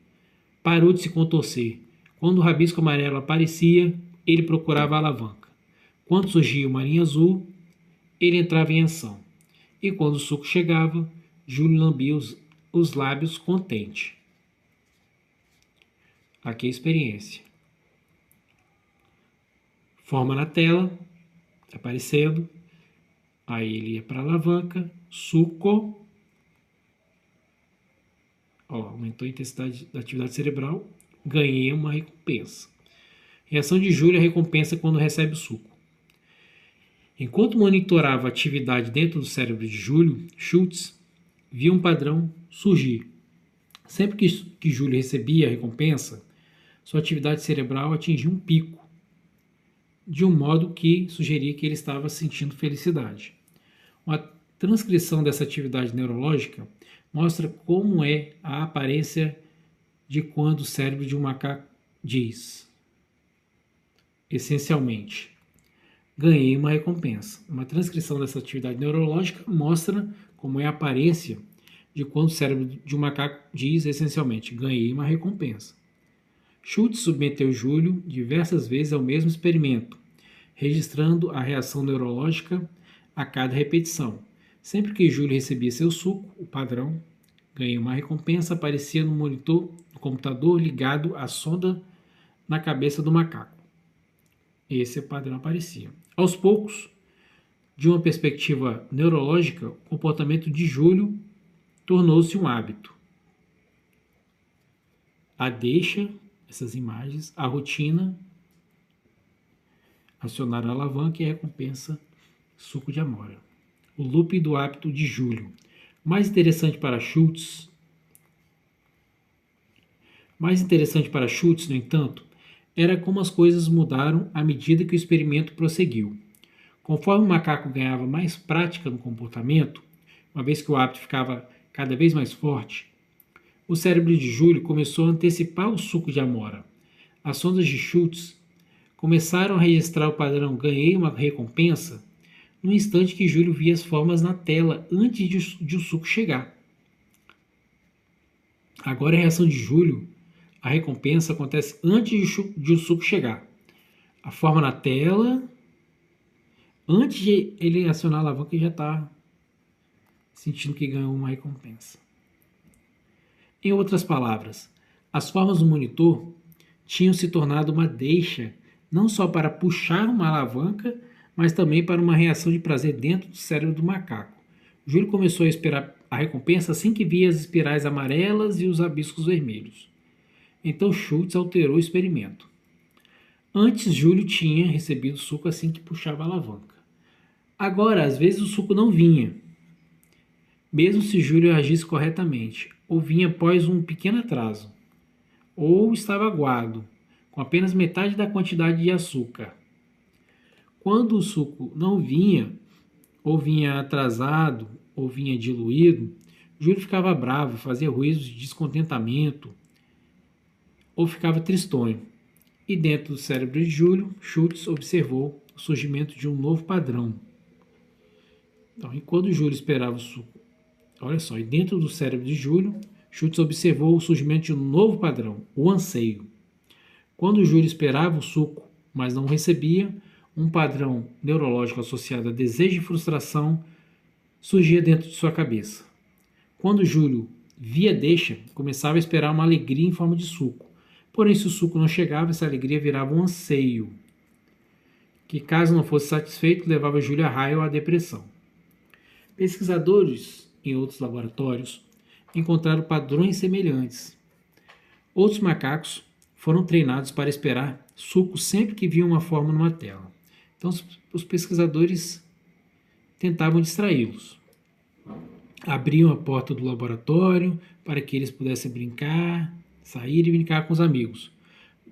Parou de se contorcer. Quando o rabisco amarelo aparecia, ele procurava a alavanca. Quando surgia uma linha azul, ele entrava em ação. E quando o suco chegava, Júlio lambia os lábios contente. Aqui a experiência. Forma na tela, aparecendo. Aí ele ia para a alavanca, suco. Aumentou a intensidade da atividade cerebral. Ganhei uma recompensa. Reação de Júlio é recompensa quando recebe o suco. Enquanto monitorava a atividade dentro do cérebro de Júlio, Schultz via um padrão surgir. Sempre que Júlio recebia a recompensa, sua atividade cerebral atingia um pico, de um modo que sugeria que ele estava sentindo felicidade. Uma transcrição dessa atividade neurológica mostra como é a aparência de quando o cérebro de um macaco diz, essencialmente, ganhei uma recompensa. Uma transcrição dessa atividade neurológica mostra como é a aparência de quando o cérebro de um macaco diz, essencialmente, ganhei uma recompensa. Schultz submeteu Júlio diversas vezes ao mesmo experimento, registrando a reação neurológica a cada repetição. Sempre que Júlio recebia seu suco, o padrão, ganhei uma recompensa, aparecia no monitor do computador ligado à sonda na cabeça do macaco. Esse padrão aparecia. Aos poucos, de uma perspectiva neurológica, o comportamento de Júlio tornou-se um hábito. A deixa, essas imagens, a rotina, acionar a alavanca e a recompensa, suco de amora. O loop do hábito de Júlio. Mais interessante para Schultz, no entanto, era como as coisas mudaram à medida que o experimento prosseguiu. Conforme o macaco ganhava mais prática no comportamento, uma vez que o hábito ficava cada vez mais forte, o cérebro de Júlio começou a antecipar o suco de amora. As sondas de Schultz começaram a registrar o padrão ganhei uma recompensa no instante que Júlio via as formas na tela antes de o suco chegar. Agora a reação de Júlio, a recompensa acontece antes de o suco chegar. A forma na tela, antes de ele acionar a alavanca, ele já está sentindo que ganhou uma recompensa. Em outras palavras, as formas do monitor tinham se tornado uma deixa não só para puxar uma alavanca, mas também para uma reação de prazer dentro do cérebro do macaco. Júlio começou a esperar a recompensa assim que via as espirais amarelas e os rabiscos vermelhos. Então Schultz alterou o experimento. Antes, Júlio tinha recebido suco assim que puxava a alavanca. Agora, às vezes, o suco não vinha, mesmo se Júlio agisse corretamente, ou vinha após um pequeno atraso, ou estava aguado, com apenas metade da quantidade de açúcar. Quando o suco não vinha, ou vinha atrasado, ou vinha diluído, Júlio ficava bravo, fazia ruídos de descontentamento, ou ficava tristonho. E dentro do cérebro de Júlio, Schultz observou o surgimento de um novo padrão. Então, enquanto Júlio esperava o suco, olha só, e dentro do cérebro de Júlio, Schultz observou o surgimento de um novo padrão, o anseio. Quando Júlio esperava o suco, mas não o recebia, um padrão neurológico associado a desejo e frustração surgia dentro de sua cabeça. Quando Júlio via deixa, começava a esperar uma alegria em forma de suco. Porém, se o suco não chegava, essa alegria virava um anseio, que, caso não fosse satisfeito, levava Júlio a raio ou à depressão. Pesquisadores em outros laboratórios encontraram padrões semelhantes. Outros macacos foram treinados para esperar suco sempre que viam uma forma numa tela. Então, os pesquisadores tentavam distraí-los. Abriam a porta do laboratório para que eles pudessem brincar, sair e brincar com os amigos.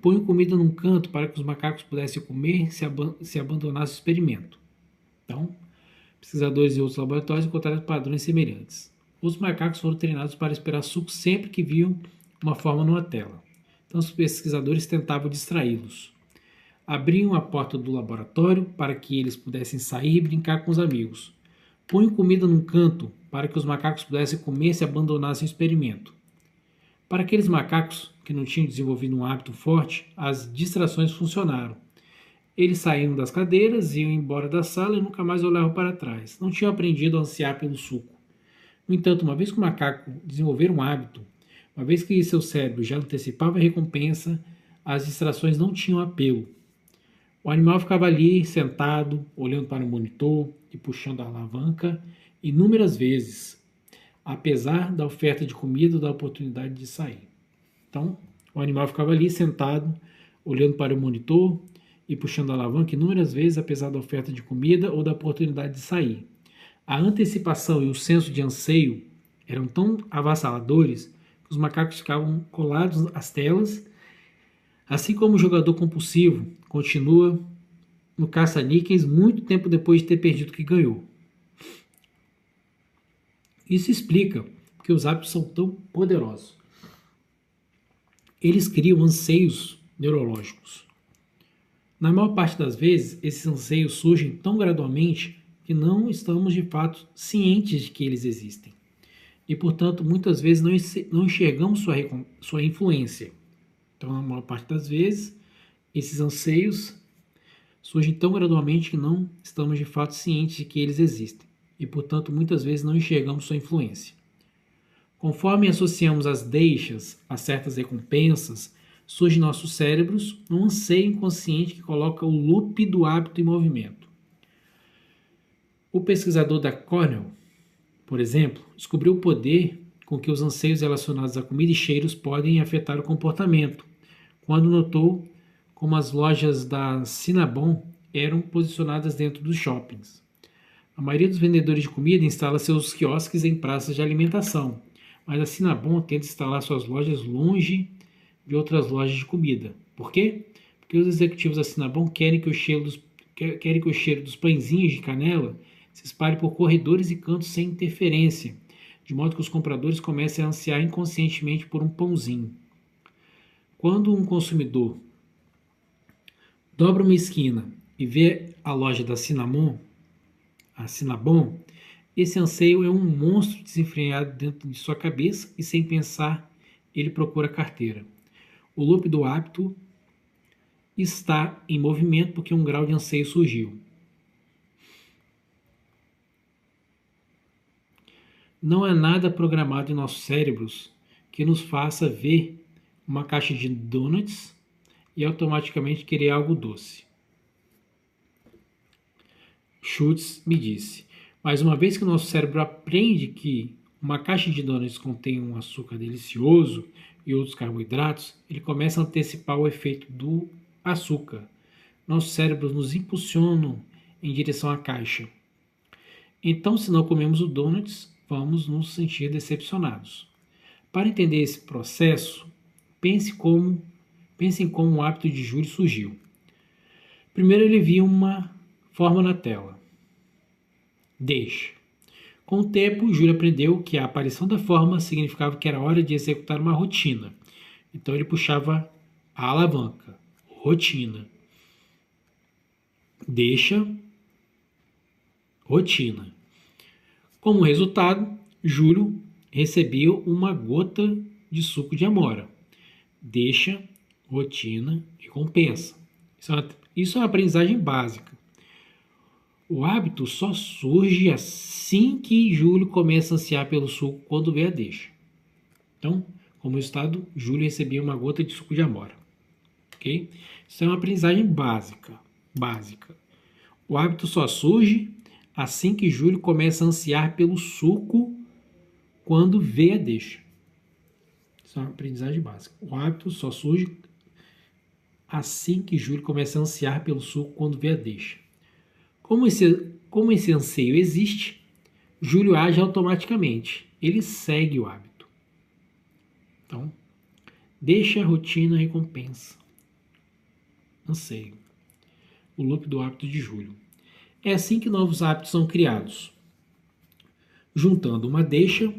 Põe comida num canto para que os macacos pudessem comer se abandonasse o experimento. Então, pesquisadores em outros laboratórios encontraram padrões semelhantes. Os macacos foram treinados para esperar suco sempre que viam uma forma numa tela. Então, os pesquisadores tentavam distraí-los. Abriam a porta do laboratório para que eles pudessem sair e brincar com os amigos. Põe comida num canto para que os macacos pudessem comer se abandonassem o experimento. Para aqueles macacos que não tinham desenvolvido um hábito forte, as distrações funcionaram. Eles saíram das cadeiras, iam embora da sala e nunca mais olhavam para trás. Não tinham aprendido a ansiar pelo suco. No entanto, uma vez que o macaco desenvolver um hábito, uma vez que seu cérebro já antecipava a recompensa, as distrações não tinham apelo. O animal ficava ali, sentado, olhando para o monitor e puxando a alavanca inúmeras vezes, apesar da oferta de comida ou da oportunidade de sair. Então, o animal ficava ali, sentado, olhando para o monitor e puxando a alavanca inúmeras vezes, apesar da oferta de comida ou da oportunidade de sair. A antecipação e o senso de anseio eram tão avassaladores que os macacos ficavam colados às telas, assim como o jogador compulsivo continua no caça-níqueis muito tempo depois de ter perdido o que ganhou. Isso explica porque os hábitos são tão poderosos. Eles criam anseios neurológicos. Na maior parte das vezes, esses anseios surgem tão gradualmente que não estamos de fato cientes de que eles existem. E, portanto, muitas vezes não enxergamos sua influência. Então, na maior parte das vezes, esses anseios surgem tão gradualmente que não estamos de fato cientes de que eles existem. E, portanto, muitas vezes não enxergamos sua influência. Conforme associamos as deixas a certas recompensas, surge em nossos cérebros um anseio inconsciente que coloca o loop do hábito em movimento. O pesquisador da Cornell, por exemplo, descobriu o poder com que os anseios relacionados a comida e cheiros podem afetar o comportamento, quando notou como as lojas da Cinnabon eram posicionadas dentro dos shoppings. A maioria dos vendedores de comida instala seus quiosques em praças de alimentação, mas a Cinnabon tenta instalar suas lojas longe de outras lojas de comida. Por quê? Porque os executivos da Cinnabon querem que o cheiro dos pãezinhos de canela se espalhe por corredores e cantos sem interferência, de modo que os compradores comecem a ansiar inconscientemente por um pãozinho. Quando um consumidor dobra uma esquina e vê a loja da Cinnabon, esse anseio é um monstro desenfreado dentro de sua cabeça e, sem pensar, ele procura a carteira. O loop do hábito está em movimento porque um grau de anseio surgiu. Não há nada programado em nossos cérebros que nos faça ver uma caixa de donuts e automaticamente querer algo doce. Schultz me disse, mas uma vez que o nosso cérebro aprende que uma caixa de donuts contém um açúcar delicioso e outros carboidratos, ele começa a antecipar o efeito do açúcar. Nossos cérebros nos impulsionam em direção à caixa. Então, se não comemos o donuts, vamos nos sentir decepcionados. Para entender esse processo, pense em como o hábito de Júlio surgiu. Primeiro ele viu uma forma na tela. Deixa. Com o tempo, Júlio aprendeu que a aparição da forma significava que era hora de executar uma rotina. Então ele puxava a alavanca. Rotina. Deixa. Rotina. Como resultado, Júlio recebeu uma gota de suco de amora. Deixa, rotina, recompensa. Isso é uma aprendizagem básica. O hábito só surge assim que Júlio começa a ansiar pelo suco quando vê a deixa. Então, como resultado, Júlio recebia uma gota de suco de amora. Ok? Isso é uma aprendizagem básica. O hábito só surge assim que Júlio começa a ansiar pelo suco quando vê a deixa. Isso é uma aprendizagem básica. O hábito só surge assim que Júlio começa a ansiar pelo suco quando vê a deixa. Como esse anseio existe, Júlio age automaticamente. Ele segue o hábito. Então, deixa a rotina, recompensa. Anseio. O loop do hábito de Júlio. É assim que novos hábitos são criados, juntando uma deixa,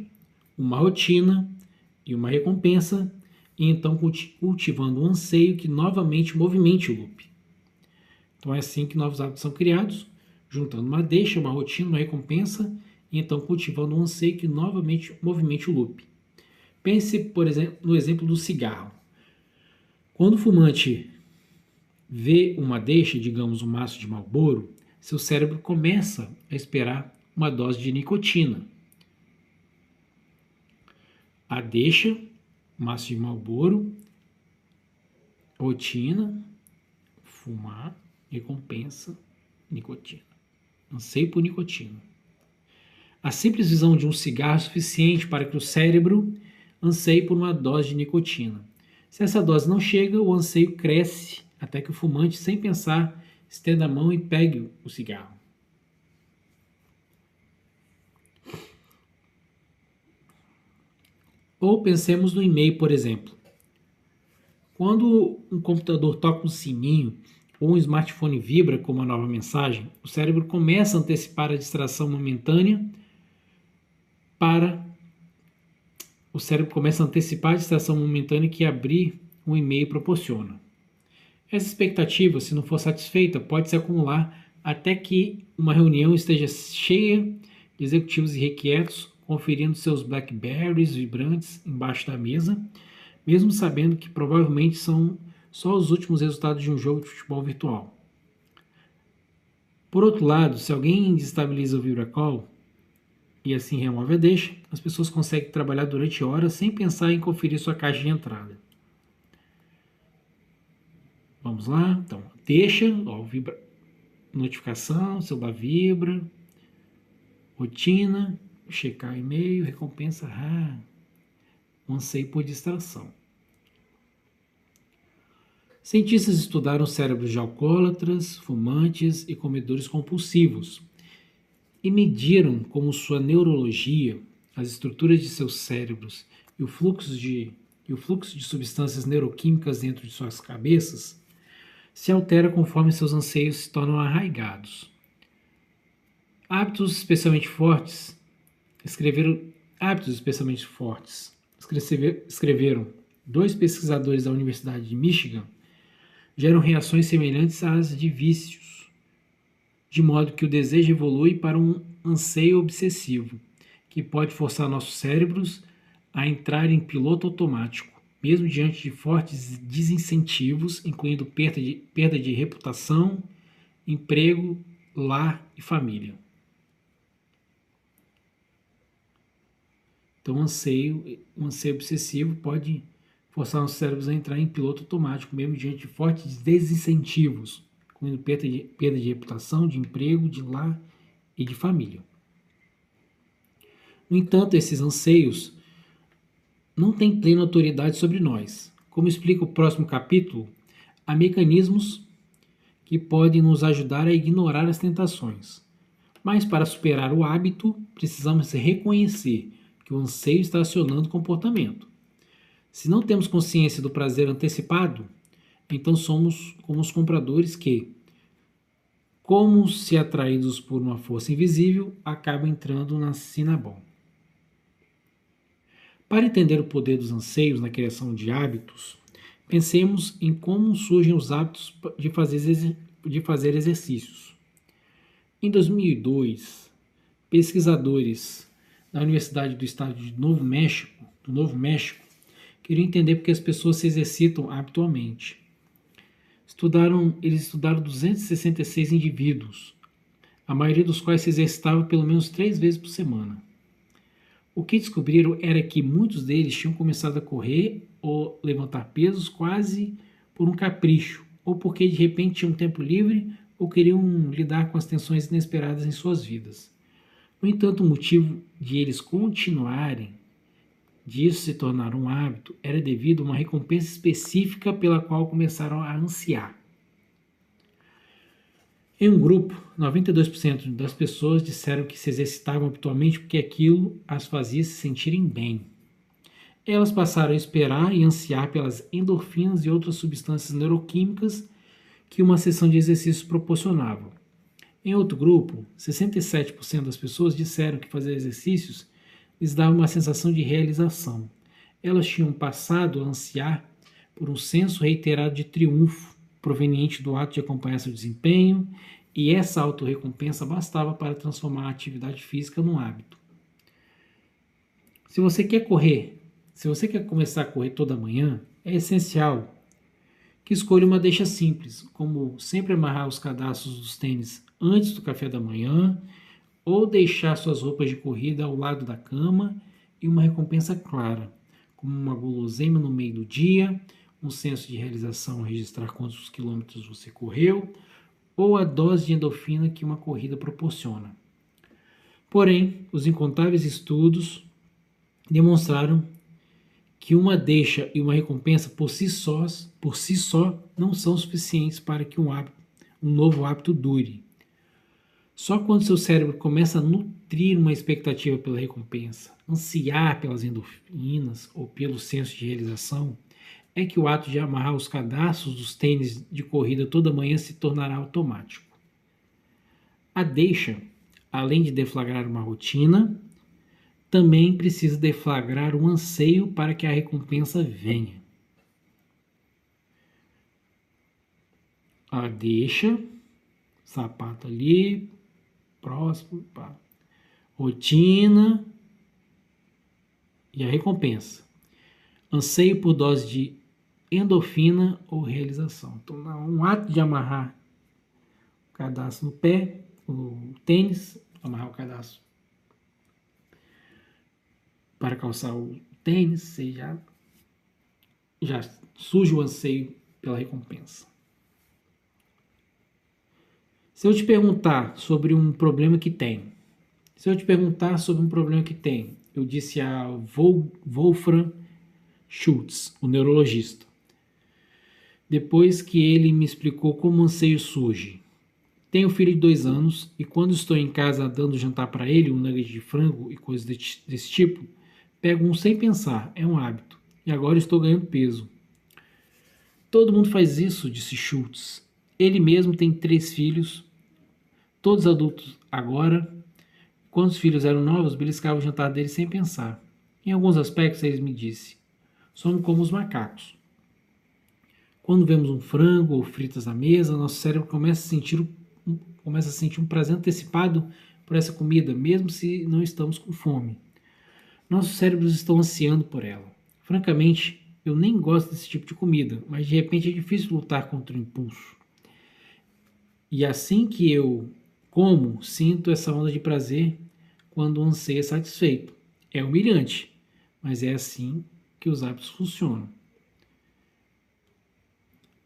uma rotina e uma recompensa, e então cultivando um anseio que novamente movimente o loop. Então é assim que novos hábitos são criados, juntando uma deixa, uma rotina, uma recompensa, e então cultivando um anseio que novamente movimente o loop. Pense, por exemplo, no exemplo do cigarro. Quando o fumante vê uma deixa, digamos um maço de Marlboro, seu cérebro começa a esperar uma dose de nicotina. A deixa, maço de Marlboro, rotina, fumar, recompensa, nicotina. Anseio por nicotina. A simples visão de um cigarro é suficiente para que o cérebro anseie por uma dose de nicotina. Se essa dose não chega, o anseio cresce até que o fumante, sem pensar, estenda a mão e pegue o cigarro. Ou pensemos no e-mail, por exemplo. Quando um computador toca um sininho ou um smartphone vibra com uma nova mensagem, o cérebro começa a antecipar a distração momentânea que abrir um e-mail proporciona. Essa expectativa, se não for satisfeita, pode se acumular até que uma reunião esteja cheia de executivos irrequietos, conferindo seus Blackberries vibrantes embaixo da mesa, mesmo sabendo que provavelmente são só os últimos resultados de um jogo de futebol virtual. Por outro lado, se alguém desestabiliza o VibraCall e assim remove a deixa, as pessoas conseguem trabalhar durante horas sem pensar em conferir sua caixa de entrada. Vamos lá? Então, deixa, notificação, celular vibra, rotina, checar e-mail, recompensa, um anseio por distração. Cientistas estudaram cérebros de alcoólatras, fumantes e comedores compulsivos e mediram como sua neurologia, as estruturas de seus cérebros e o fluxo de substâncias neuroquímicas dentro de suas cabeças se altera conforme seus anseios se tornam arraigados. Hábitos especialmente fortes escreveram 2 pesquisadores da Universidade de Michigan, geram reações semelhantes às de vícios, de modo que o desejo evolui para um anseio obsessivo, que pode forçar nossos cérebros a entrar em piloto automático, mesmo diante de fortes desincentivos, incluindo perda de reputação, emprego, lar e família. Então, um anseio obsessivo pode forçar nossos cérebros a entrar em piloto automático, mesmo diante de fortes desincentivos, incluindo perda de reputação, de emprego, de lar e de família. No entanto, esses anseios não têm plena autoridade sobre nós. Como explica o próximo capítulo, há mecanismos que podem nos ajudar a ignorar as tentações. Mas para superar o hábito, precisamos reconhecer que o anseio está acionando o comportamento. Se não temos consciência do prazer antecipado, então somos como os compradores que, como se atraídos por uma força invisível, acabam entrando na Cinnabon. Para entender o poder dos anseios na criação de hábitos, pensemos em como surgem os hábitos de fazer exercícios. Em 2002, pesquisadores da Universidade do Estado do Novo México, queriam entender por que as pessoas se exercitam habitualmente. Eles estudaram 266 indivíduos, a maioria dos quais se exercitava pelo menos 3 vezes por semana. O que descobriram era que muitos deles tinham começado a correr ou levantar pesos quase por um capricho, ou porque de repente tinham tempo livre ou queriam lidar com as tensões inesperadas em suas vidas. No entanto, o motivo de eles continuarem, de isso se tornar um hábito, era devido a uma recompensa específica pela qual começaram a ansiar. Em um grupo, 92% das pessoas disseram que se exercitavam habitualmente porque aquilo as fazia se sentirem bem. Elas passaram a esperar e ansiar pelas endorfinas e outras substâncias neuroquímicas que uma sessão de exercícios proporcionava. Em outro grupo, 67% das pessoas disseram que fazer exercícios lhes dava uma sensação de realização. Elas tinham passado a ansiar por um senso reiterado de triunfo proveniente do ato de acompanhar seu desempenho, e essa autorrecompensa bastava para transformar a atividade física num hábito. Se você quer começar a correr toda manhã, é essencial que escolha uma deixa simples, como sempre amarrar os cadastros dos tênis antes do café da manhã, ou deixar suas roupas de corrida ao lado da cama, e uma recompensa clara, como uma guloseima no meio do dia, um senso de realização ao registrar quantos quilômetros você correu, ou a dose de endorfina que uma corrida proporciona. Porém, os incontáveis estudos demonstraram que uma deixa e uma recompensa por si só não são suficientes para que um novo hábito dure. Só quando seu cérebro começa a nutrir uma expectativa pela recompensa, ansiar pelas endorfinas ou pelo senso de realização, é que o ato de amarrar os cadastros dos tênis de corrida toda manhã se tornará automático. A deixa, além de deflagrar uma rotina, também precisa deflagrar um anseio para que a recompensa venha. A deixa, sapato ali, próximo, pá. Rotina e a recompensa. Anseio por dose de endorfina ou realização. Então, um ato de amarrar o cadastro no pé, o tênis, amarrar o cadastro para calçar o tênis, você já surge o anseio pela recompensa. Se eu te perguntar sobre um problema que tem, eu disse a Wolfram Schultz, o neurologista, depois que ele me explicou como o anseio surge. Tenho um filho de 2 anos e quando estou em casa dando jantar para ele, um nugget de frango e coisas desse tipo, pego um sem pensar, é um hábito. E agora estou ganhando peso. Todo mundo faz isso, disse Schultz. Ele mesmo tem 3 filhos, todos adultos agora. Quando os filhos eram novos, beliscava o jantar deles sem pensar. Em alguns aspectos, ele me disse, somos como os macacos. Quando vemos um frango ou fritas na mesa, nosso cérebro começa a sentir um prazer antecipado por essa comida, mesmo se não estamos com fome. Nossos cérebros estão ansiando por ela. Francamente, eu nem gosto desse tipo de comida, mas de repente é difícil lutar contra o impulso. E assim que eu como, sinto essa onda de prazer quando o anseio é satisfeito. É humilhante, mas é assim que os hábitos funcionam.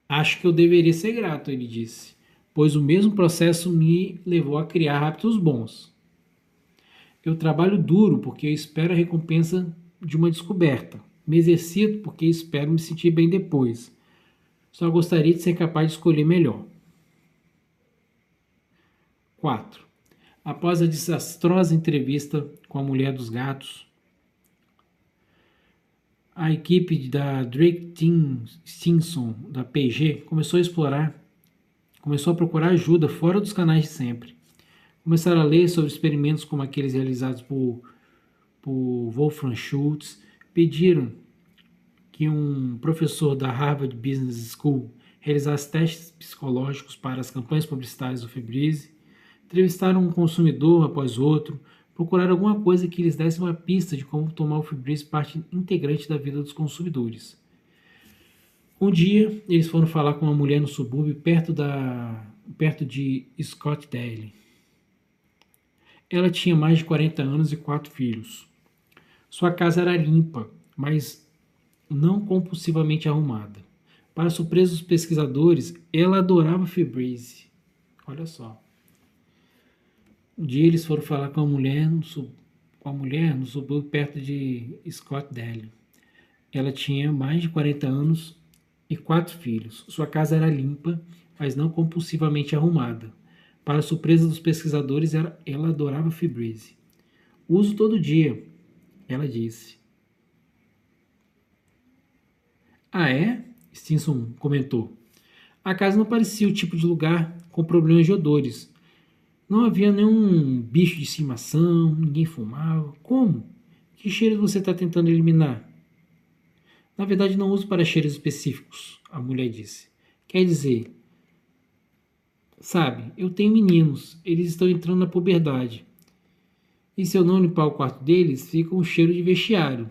Acho que eu deveria ser grato, ele disse, pois o mesmo processo me levou a criar hábitos bons. Eu trabalho duro porque eu espero a recompensa de uma descoberta. Me exercito porque espero me sentir bem depois. Só gostaria de ser capaz de escolher melhor. 4. Após a desastrosa entrevista com a mulher dos gatos, a equipe da Drake Stinson, da P&G, começou a procurar ajuda fora dos canais de sempre. Começaram a ler sobre experimentos como aqueles realizados por Wolfram Schultz, pediram que um professor da Harvard Business School realizasse testes psicológicos para as campanhas publicitárias do Febreze, entrevistaram um consumidor após outro, procuraram alguma coisa que lhes desse uma pista de como tomar o Febreze parte integrante da vida dos consumidores. Um dia, eles foram falar com uma mulher no subúrbio perto de Scottsdale. Ela tinha mais de 40 anos e 4 filhos. Sua casa era limpa, mas não compulsivamente arrumada. Para surpresa dos pesquisadores, ela adorava Febreze. Olha só. Um dia eles foram falar com a mulher no subúrbio perto de Scottsdale. Ela tinha mais de 40 anos e 4 filhos. Sua casa era limpa, mas não compulsivamente arrumada. Para surpresa dos pesquisadores, ela adorava Febreze. Uso todo dia, ela disse. Ah, é? Stinson comentou. A casa não parecia o tipo de lugar com problemas de odores. Não havia nenhum bicho de estimação, ninguém fumava. Como? Que cheiro você está tentando eliminar? Na verdade, não uso para cheiros específicos, a mulher disse. Quer dizer, sabe, eu tenho meninos, eles estão entrando na puberdade. E se eu não limpar o quarto deles, fica um cheiro de vestiário.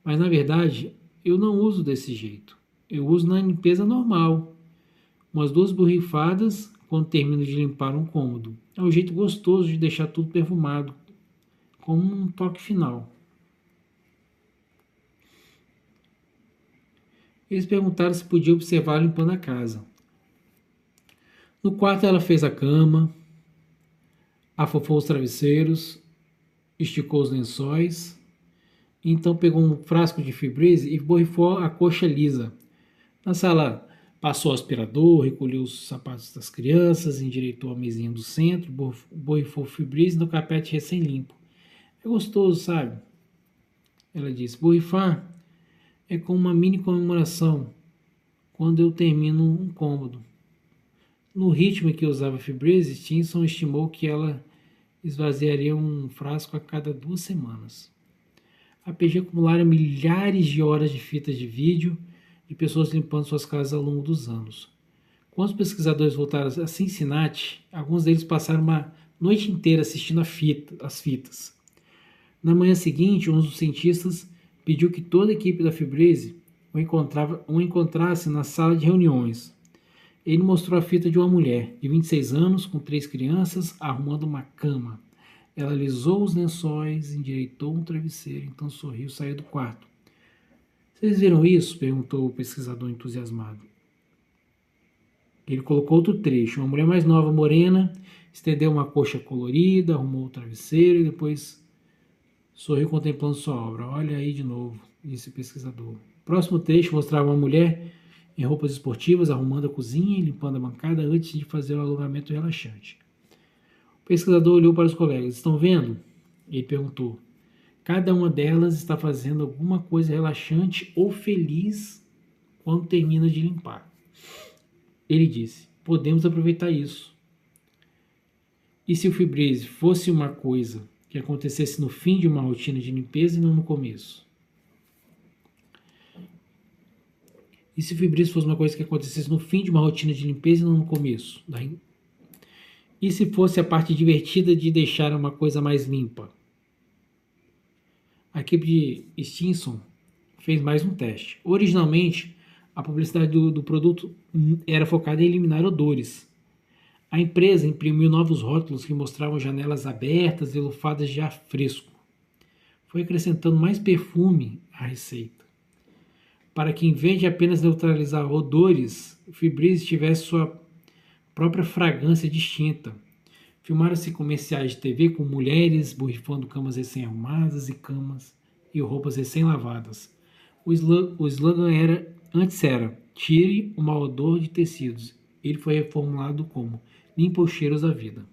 Mas na verdade, eu não uso desse jeito. Eu uso na limpeza normal. Umas 2 borrifadas quando termino de limpar um cômodo. É um jeito gostoso de deixar tudo perfumado, como um toque final. Eles perguntaram se podia observar limpando a casa. No quarto ela fez a cama, afofou os travesseiros, esticou os lençóis, então pegou um frasco de Febreze e borrifou a coxa lisa. Na sala passou o aspirador, recolheu os sapatos das crianças, endireitou a mesinha do centro, borrifou Febreze no carpete recém-limpo. É gostoso, sabe? Ela disse. Borrifar é como uma mini comemoração quando eu termino um cômodo. No ritmo que usava Febreze, Stinson estimou que ela esvaziaria um frasco a cada 2 semanas. A PG acumulara milhares de horas de fitas de vídeo de pessoas limpando suas casas ao longo dos anos. Quando os pesquisadores voltaram a Cincinnati, alguns deles passaram uma noite inteira assistindo as fitas. Na manhã seguinte, um dos cientistas pediu que toda a equipe da Febreze o encontrasse na sala de reuniões. Ele mostrou a fita de uma mulher de 26 anos, com 3 crianças, arrumando uma cama. Ela alisou os lençóis, endireitou um travesseiro, então sorriu e saiu do quarto. Vocês viram isso? Perguntou o pesquisador entusiasmado. Ele colocou outro trecho. Uma mulher mais nova, morena, estendeu uma coxa colorida, arrumou o travesseiro e depois sorriu contemplando sua obra. Olha aí de novo, disse o pesquisador. O próximo trecho mostrava uma mulher em roupas esportivas, arrumando a cozinha e limpando a bancada antes de fazer o alongamento relaxante. O pesquisador olhou para os colegas. Estão vendo? Ele perguntou. Cada uma delas está fazendo alguma coisa relaxante ou feliz quando termina de limpar. Ele disse, podemos aproveitar isso. E se o Febreze fosse uma coisa que acontecesse no fim de uma rotina de limpeza e não no começo? E se o Febreze fosse uma coisa que acontecesse no fim de uma rotina de limpeza e não no começo? E se fosse a parte divertida de deixar uma coisa mais limpa? A equipe de Stinson fez mais um teste. Originalmente, a publicidade do produto era focada em eliminar odores. A empresa imprimiu novos rótulos que mostravam janelas abertas e lufadas de ar fresco. Foi acrescentando mais perfume à receita, para que, em vez de apenas neutralizar odores, o Febreze tivesse sua própria fragrância distinta. Filmaram-se comerciais de TV com mulheres borrifando camas recém-arrumadas e roupas recém-lavadas. O slogan antes era tire o mau odor de tecidos. Ele foi reformulado como limpa os cheiros da vida.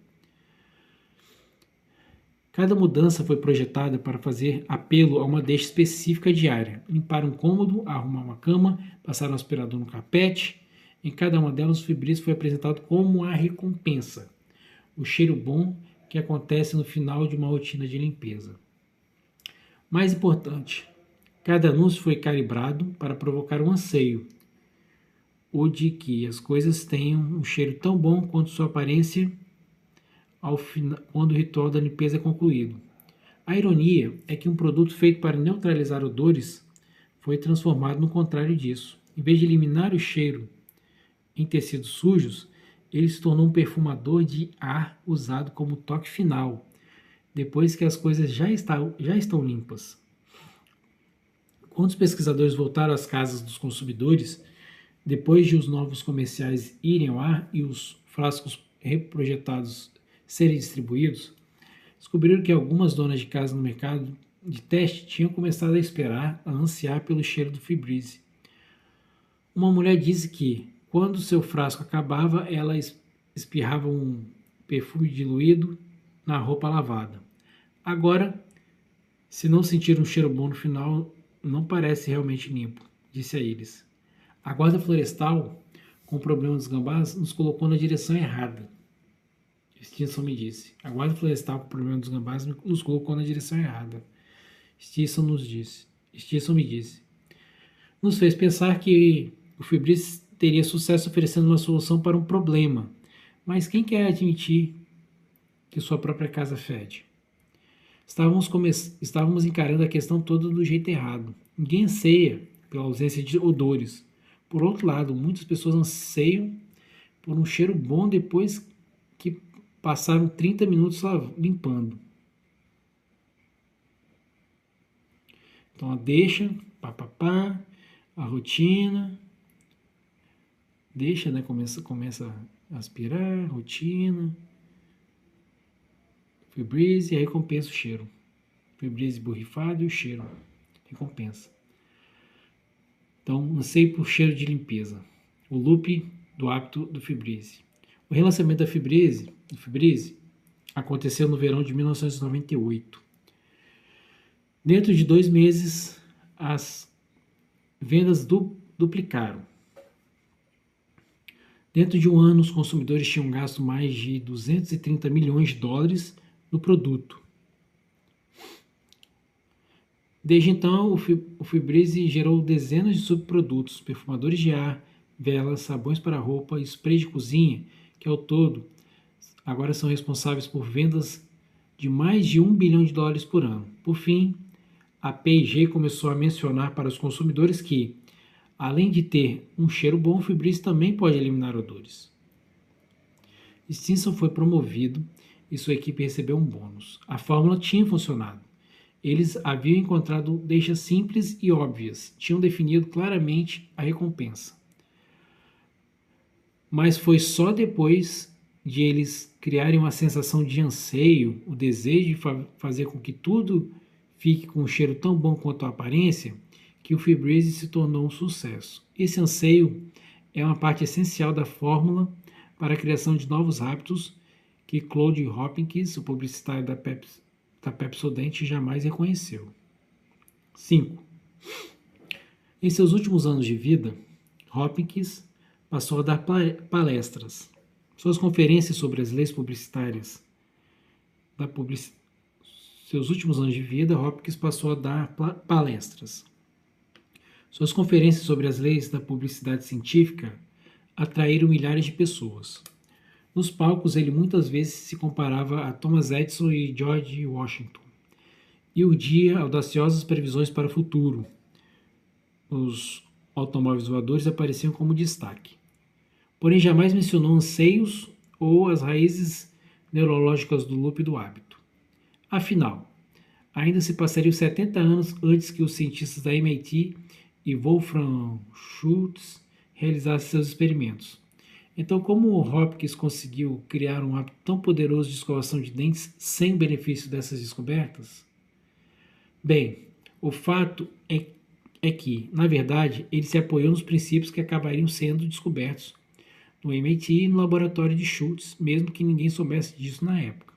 Cada mudança foi projetada para fazer apelo a uma deixa específica diária. Limpar um cômodo, arrumar uma cama, passar um aspirador no carpete. Em cada uma delas, o Febreze foi apresentado como a recompensa. O cheiro bom que acontece no final de uma rotina de limpeza. Mais importante, cada anúncio foi calibrado para provocar um anseio, o de que as coisas tenham um cheiro tão bom quanto sua aparência quando o ritual da limpeza é concluído. A ironia é que um produto feito para neutralizar odores foi transformado no contrário disso. Em vez de eliminar o cheiro em tecidos sujos, ele se tornou um perfumador de ar usado como toque final, depois que as coisas já estão limpas. Quando os pesquisadores voltaram às casas dos consumidores, depois de os novos comerciais irem ao ar e os frascos reprojetados serem distribuídos, descobriram que algumas donas de casa no mercado de teste tinham começado a ansiar pelo cheiro do Febreze. Uma mulher disse que, quando seu frasco acabava, ela espirrava um perfume diluído na roupa lavada. Agora, se não sentir um cheiro bom no final, não parece realmente limpo, disse a eles. A guarda florestal, com o problema dos gambás, nos colocou na direção errada. Stinson me disse. A guarda florestal, com o problema dos gambás, nos colocou na direção errada. Stinson me disse. Nos fez pensar que o Fibris teria sucesso oferecendo uma solução para um problema. Mas quem quer admitir que sua própria casa fede? Estávamos encarando a questão toda do jeito errado. Ninguém anseia pela ausência de odores. Por outro lado, muitas pessoas anseiam por um cheiro bom depois que passaram 30 minutos limpando. Então, deixa, a rotina, deixa, né? Começa a aspirar, rotina, Febreze e aí recompensa o cheiro. Febreze borrifado e o cheiro, recompensa. Então, anseio por cheiro de limpeza. O loop do hábito do Febreze. O relançamento do Febreze aconteceu no verão de 1998. Dentro de 2 meses, as vendas duplicaram. Dentro de um ano, os consumidores tinham gasto mais de 230 milhões de dólares no produto. Desde então, o Febreze gerou dezenas de subprodutos, perfumadores de ar, velas, sabões para roupa e spray de cozinha, que ao todo agora são responsáveis por vendas de mais de 1 bilhão de dólares por ano. Por fim, a P&G começou a mencionar para os consumidores que, além de ter um cheiro bom, o Febreze também pode eliminar odores. Stinson foi promovido e sua equipe recebeu um bônus. A fórmula tinha funcionado. Eles haviam encontrado deixas simples e óbvias, tinham definido claramente a recompensa. Mas foi só depois de eles criarem uma sensação de anseio, o desejo de fazer com que tudo fique com um cheiro tão bom quanto a aparência, que o Febreze se tornou um sucesso. Esse anseio é uma parte essencial da fórmula para a criação de novos hábitos que Claude Hopkins, o publicitário da Pepsodent, jamais reconheceu. 5. Em seus últimos anos de vida, Hopkins passou a dar palestras. Suas conferências sobre as leis publicitárias Seus últimos anos de vida, Hopkins passou a dar palestras. Suas conferências sobre as leis da publicidade científica atraíram milhares de pessoas. Nos palcos, ele muitas vezes se comparava a Thomas Edison e George Washington e urdia audaciosas previsões para o futuro. Os automóveis voadores apareciam como destaque. Porém, jamais mencionou anseios ou as raízes neurológicas do loop do hábito. Afinal, ainda se passariam 70 anos antes que os cientistas da MIT e Wolfram Schultz realizassem seus experimentos. Então, como o Hopkins conseguiu criar um hábito tão poderoso de escovação de dentes sem o benefício dessas descobertas? Bem, o fato é que, na verdade, ele se apoiou nos princípios que acabariam sendo descobertos no MIT e no laboratório de Schultz, mesmo que ninguém soubesse disso na época.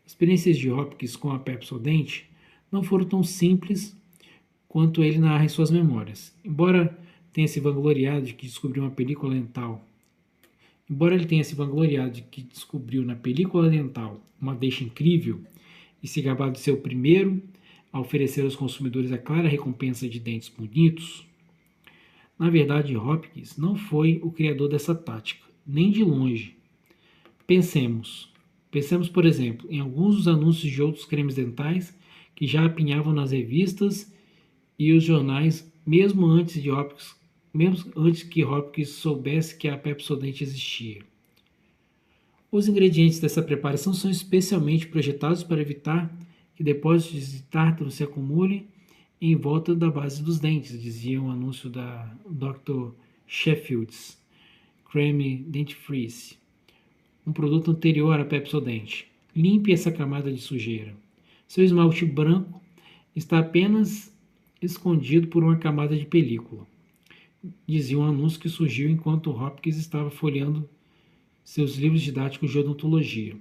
As experiências de Hopkins com a Pepsodent não foram tão simples quanto ele narra em suas memórias. Embora ele tenha se vangloriado de que descobriu na película dental uma deixa incrível e se gabado de ser o primeiro a oferecer aos consumidores a clara recompensa de dentes bonitos, na verdade, Hopkins não foi o criador dessa tática, nem de longe. Pensemos, por exemplo, em alguns dos anúncios de outros cremes dentais que já apinhavam nas revistas e os jornais, mesmo antes que Hopkins soubesse que a Pepsodent existia. Os ingredientes dessa preparação são especialmente projetados para evitar que depósitos de tártaro se acumulem em volta da base dos dentes, dizia um anúncio da Dr. Sheffield's Creme Dentifrice, um produto anterior à Pepsodent. Limpe essa camada de sujeira. Seu esmalte branco está apenas escondido por uma camada de película, dizia um anúncio que surgiu enquanto Hopkins estava folheando seus livros didáticos de odontologia.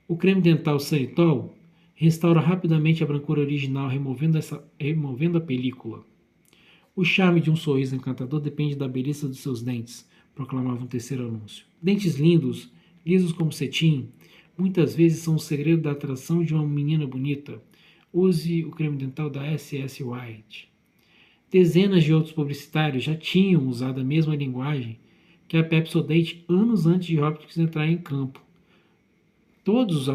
O creme dental Sanitol restaura rapidamente a brancura original, removendo a película. O charme de um sorriso encantador depende da beleza dos seus dentes, proclamava um terceiro anúncio. Dentes lindos, lisos como cetim, muitas vezes são o segredo da atração de uma menina bonita. Use o creme dental da SS White. Dezenas de outros publicitários já tinham usado a mesma linguagem que a Pepsodent anos antes de Hopkins entrar em campo. Todos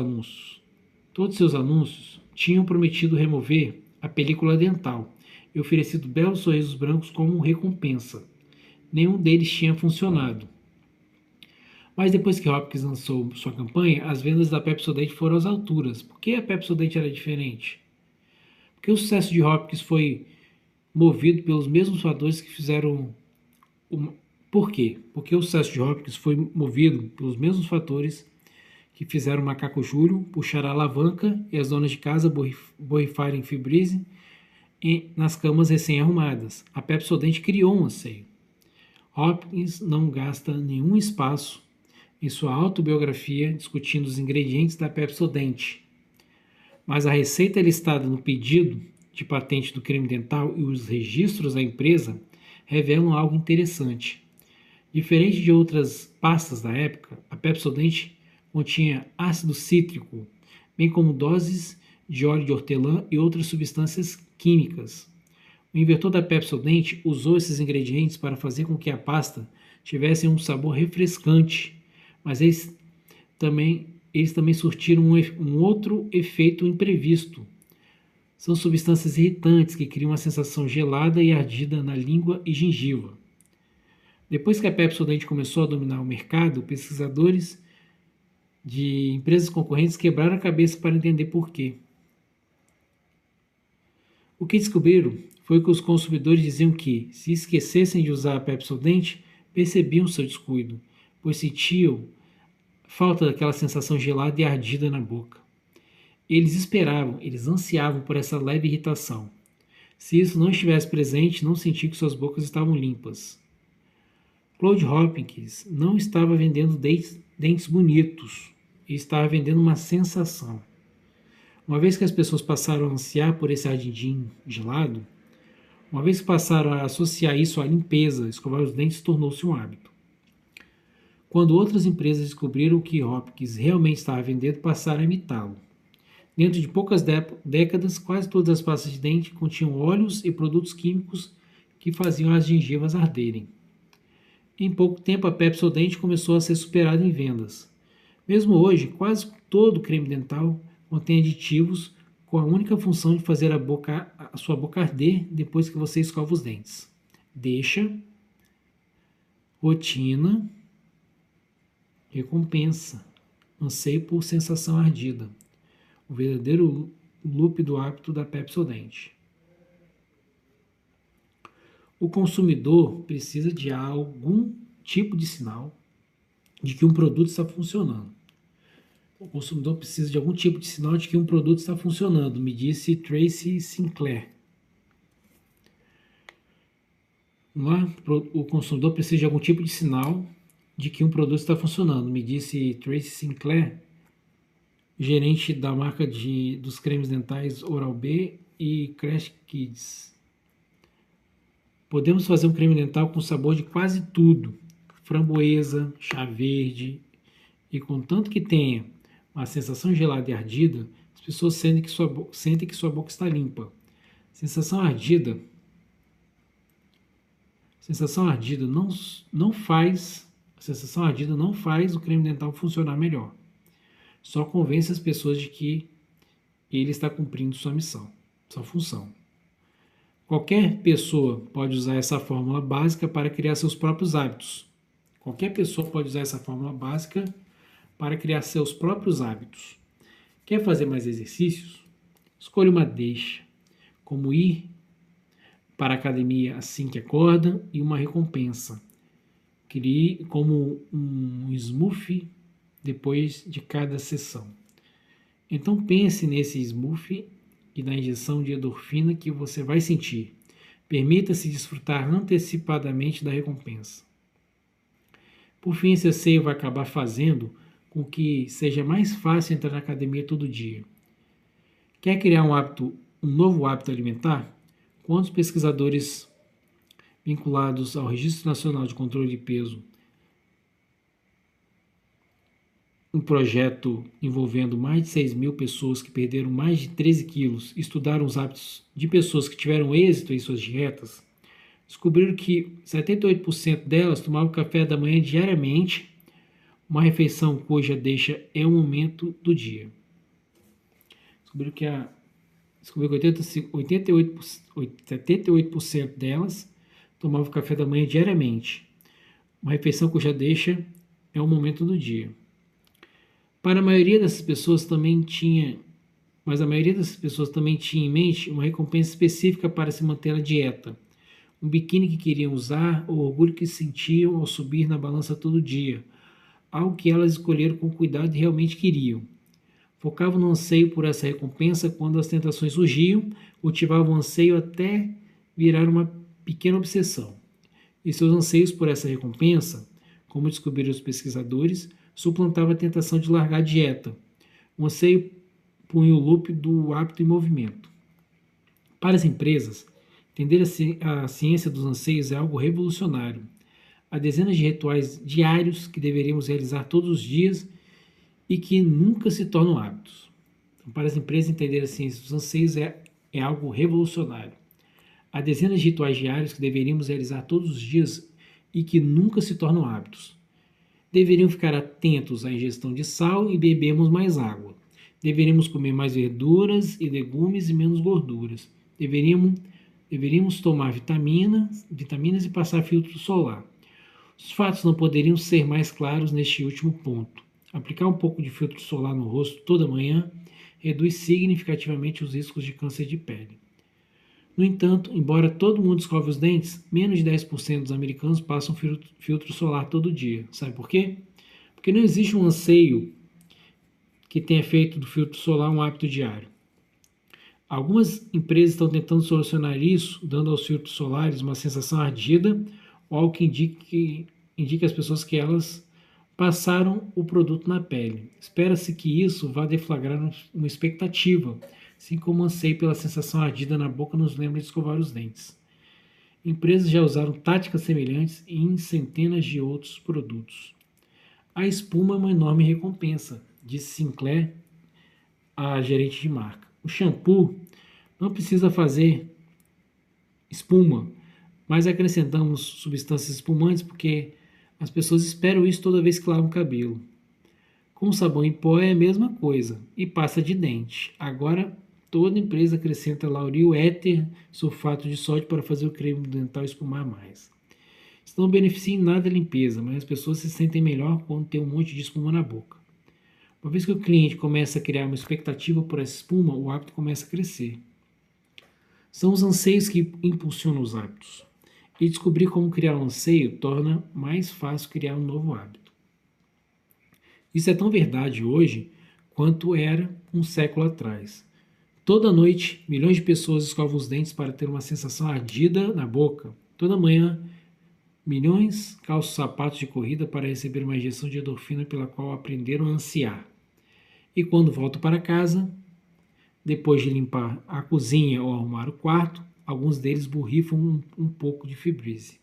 seus anúncios tinham prometido remover a película dental e oferecido belos sorrisos brancos como recompensa. Nenhum deles tinha funcionado. Mas depois que Hopkins lançou sua campanha, as vendas da Pepsodent foram às alturas. Por que a Pepsodent era diferente? Porque o sucesso de Hopkins foi movido pelos mesmos fatores que fizeram... Por quê? Porque o sucesso de Hopkins foi movido pelos mesmos fatores que fizeram o macaco Júlio puxar a alavanca e as donas de casa borrifarem Febreze nas camas recém-arrumadas. A Pepsodent criou um anseio. Hopkins não gasta nenhum espaço em sua autobiografia discutindo os ingredientes da Pepsodent, mas a receita listada no pedido de patente do creme dental e os registros da empresa revelam algo interessante. Diferente de outras pastas da época, a Pepsodent continha ácido cítrico, bem como doses de óleo de hortelã e outras substâncias químicas. O inventor da Pepsodent usou esses ingredientes para fazer com que a pasta tivesse um sabor refrescante, mas eles também surtiram um outro efeito imprevisto. São substâncias irritantes que criam uma sensação gelada e ardida na língua e gengiva. Depois que a Pepsodent começou a dominar o mercado, pesquisadores de empresas concorrentes quebraram a cabeça para entender por quê. O que descobriram foi que os consumidores diziam que, se esquecessem de usar a Pepsodent, percebiam seu descuido, pois sentiam falta daquela sensação gelada e ardida na boca. Eles ansiavam por essa leve irritação. Se isso não estivesse presente, não sentiam que suas bocas estavam limpas. Claude Hopkins não estava vendendo dentes bonitos, ele estava vendendo uma sensação. Uma vez que as pessoas passaram a ansiar por esse ardidinho gelado, uma vez que passaram a associar isso à limpeza, escovar os dentes tornou-se um hábito. Quando outras empresas descobriram o que Hopkins realmente estava vendendo, passaram a imitá-lo. Dentro de poucas décadas, quase todas as pastas de dente continham óleos e produtos químicos que faziam as gengivas arderem. Em pouco tempo, a Pepsodent começou a ser superada em vendas. Mesmo hoje, quase todo creme dental contém aditivos com a única função de fazer a sua boca arder depois que você escova os dentes. Deixa, rotina, recompensa, anseio por sensação ardida. O verdadeiro loop do hábito da Pepsodent. O consumidor precisa de algum tipo de sinal de que um produto está funcionando. O consumidor precisa de algum tipo de sinal de que um produto está funcionando, me disse Tracy Sinclair. O consumidor precisa de algum tipo de sinal de que um produto está funcionando, me disse Tracy Sinclair, gerente da marca dos cremes dentais Oral-B e Crash Kids. Podemos fazer um creme dental com sabor de quase tudo, framboesa, chá verde, e contanto que tenha uma sensação gelada e ardida, as pessoas sentem que sua boca está limpa. Sensação ardida não faz o creme dental funcionar melhor. Só convence as pessoas de que ele está cumprindo sua missão, sua função. Qualquer pessoa pode usar essa fórmula básica para criar seus próprios hábitos. Qualquer pessoa pode usar essa fórmula básica para criar seus próprios hábitos. Quer fazer mais exercícios? Escolha uma deixa, como ir para a academia assim que acorda e uma recompensa. Crie como um smoothie depois de cada sessão. Então pense nesse smoothie e na injeção de endorfina que você vai sentir. Permita-se desfrutar antecipadamente da recompensa. Por fim, esse anseio vai acabar fazendo com que seja mais fácil entrar na academia todo dia. Quer criar um novo hábito alimentar? Quantos pesquisadores vinculados ao Registro Nacional de Controle de Peso, um projeto envolvendo mais de 6.000 pessoas que perderam mais de 13 quilos, estudaram os hábitos de pessoas que tiveram êxito em suas dietas, descobriram que 78% delas tomavam café da manhã diariamente, uma refeição cuja deixa é um momento do dia. Descobriram que 78% delas tomavam café da manhã diariamente, uma refeição cuja deixa é um momento do dia. Para a maioria dessas pessoas também tinha, mas a maioria dessas pessoas também tinha em mente uma recompensa específica para se manter na dieta. Um biquíni que queriam usar, o orgulho que sentiam ao subir na balança todo dia, algo que elas escolheram com cuidado e realmente queriam. Focavam no anseio por essa recompensa quando as tentações surgiam, cultivavam o anseio até virar uma pequena obsessão. E seus anseios por essa recompensa, como descobriram os pesquisadores, suplantava a tentação de largar a dieta. O anseio punha o loop do hábito em movimento. Para as empresas, entender a ciência dos anseios é algo revolucionário. Há dezenas de rituais diários que deveríamos realizar todos os dias e que nunca se tornam hábitos. Então, para as empresas, entender a ciência dos anseios é algo revolucionário. Há dezenas de rituais diários que deveríamos realizar todos os dias e que nunca se tornam hábitos. Deveriam ficar atentos à ingestão de sal e bebermos mais água. Deveríamos comer mais verduras e legumes e menos gorduras. Deveríamos tomar vitaminas e passar filtro solar. Os fatos não poderiam ser mais claros neste último ponto. Aplicar um pouco de filtro solar no rosto toda manhã reduz significativamente os riscos de câncer de pele. No entanto, embora todo mundo escove os dentes, menos de 10% dos americanos passam filtro solar todo dia. Sabe por quê? Porque não existe um anseio que tenha feito do filtro solar um hábito diário. Algumas empresas estão tentando solucionar isso, dando aos filtros solares uma sensação ardida ou algo que indique às pessoas que elas passaram o produto na pele. Espera-se que isso vá deflagrar uma expectativa, assim como o anseio pela sensação ardida na boca nos lembra de escovar os dentes. Empresas já usaram táticas semelhantes em centenas de outros produtos. A espuma é uma enorme recompensa, disse Sinclair, a gerente de marca. O shampoo não precisa fazer espuma, mas acrescentamos substâncias espumantes porque as pessoas esperam isso toda vez que lavam o cabelo. Com sabão em pó é a mesma coisa, e pasta de dente. Agora, toda empresa acrescenta lauril, éter, sulfato de sódio para fazer o creme dental espumar mais. Isso não beneficia em nada a limpeza, mas as pessoas se sentem melhor quando tem um monte de espuma na boca. Uma vez que o cliente começa a criar uma expectativa por essa espuma, o hábito começa a crescer. São os anseios que impulsionam os hábitos. E descobrir como criar um anseio torna mais fácil criar um novo hábito. Isso é tão verdade hoje quanto era um século atrás. Toda noite, milhões de pessoas escovam os dentes para ter uma sensação ardida na boca. Toda manhã, milhões calçam sapatos de corrida para receber uma injeção de endorfina pela qual aprenderam a ansiar. E quando voltam para casa, depois de limpar a cozinha ou arrumar o quarto, alguns deles borrifam um pouco de fibrise.